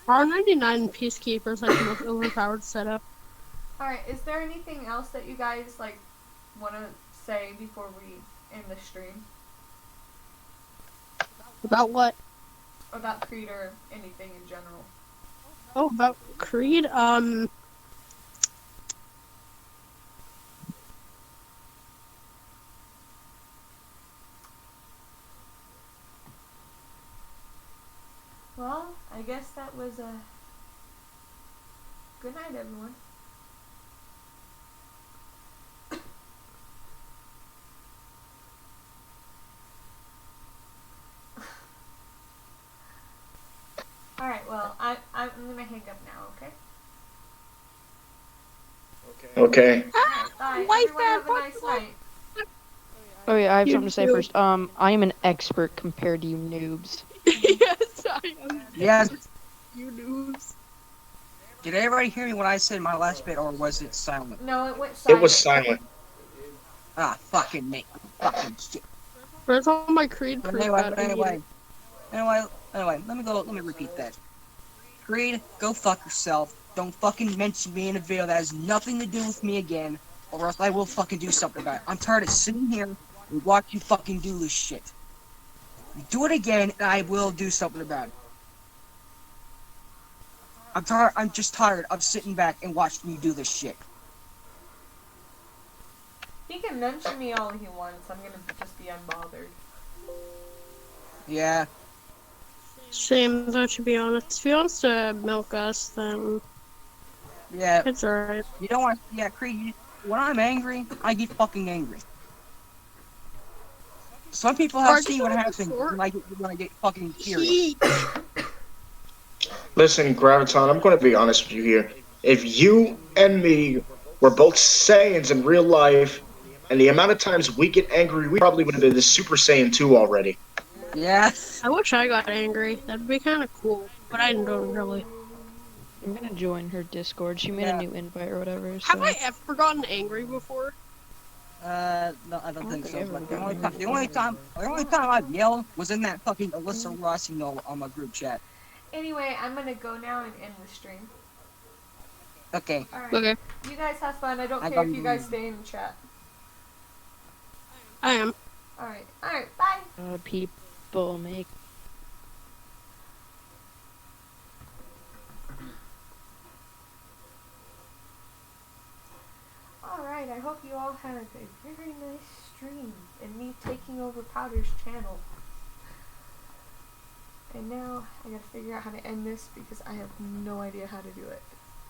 S4: R99 Peacekeepers like the most overpowered setup.
S1: Alright, is there anything else that you guys like want to say before we end the stream?
S4: About what?
S1: About Creed or anything in general.
S4: Oh, about Creed.
S1: Well, I guess that was a good night, everyone. Alright, well, I'm gonna hang up now, okay?
S6: Okay.
S1: Bye.
S4: Wife
S1: Everyone have a
S4: and
S1: nice night.
S7: Oh yeah, I have
S4: You
S7: something to say
S4: too.
S7: first. I am an expert compared to you noobs.
S4: Yes, I am.
S3: Yes.
S4: You noobs.
S3: Did everybody hear me when I said my last bit, or was it silent?
S1: No, it went
S6: It
S1: silent.
S6: was silent.
S3: Ah, fucking me. Fucking shit.
S4: Where's all my Creed
S3: But
S4: proof
S3: anyway,
S4: at? I need it.
S3: anyway, let me repeat that. Creed, go fuck yourself. Don't fucking mention me in a video that has nothing to do with me again, or else I will fucking do something about it. I'm tired of sitting here and watching you fucking do this shit. You do it again, and I will do something about it. I'm just tired of sitting back and watching you do this shit.
S1: He can mention me all he wants. I'm gonna just be unbothered.
S3: Yeah.
S4: Shame, though, to be honest. If he wants to milk us, then
S3: Yeah.
S4: it's alright.
S3: You don't want. Yeah, Creed. When I'm angry, I get fucking angry. Some people have seen what happens when I get fucking furious.
S6: Listen, Graviton, I'm going to be honest with you here. If you and me were both Saiyans in real life, and the amount of times we get angry, we probably would have been the Super Saiyan 2 already.
S3: Yes.
S4: I wish I got angry. That'd be kind of cool, but I don't really.
S7: I'm gonna join her Discord. She made a
S3: Yeah.
S7: new invite or whatever.
S4: Have
S7: So.
S4: I ever gotten angry before?
S3: No, I don't think so.
S7: think
S3: But
S7: everyone
S3: the only time I've yelled was in that fucking Alyssa Rossi note on my group chat.
S1: Anyway, I'm gonna go now and end the stream.
S3: Okay.
S1: Alright.
S4: Okay,
S1: You guys have fun. I don't
S3: I'm
S1: care if
S3: going
S1: you
S3: to-
S1: guys stay in the chat.
S4: I am.
S1: Alright. Alright, bye.
S7: People make.
S1: Alright, I hope you all had a very nice stream and me taking over Powder's channel. And now I gotta figure out how to end this because I have no idea how to do it.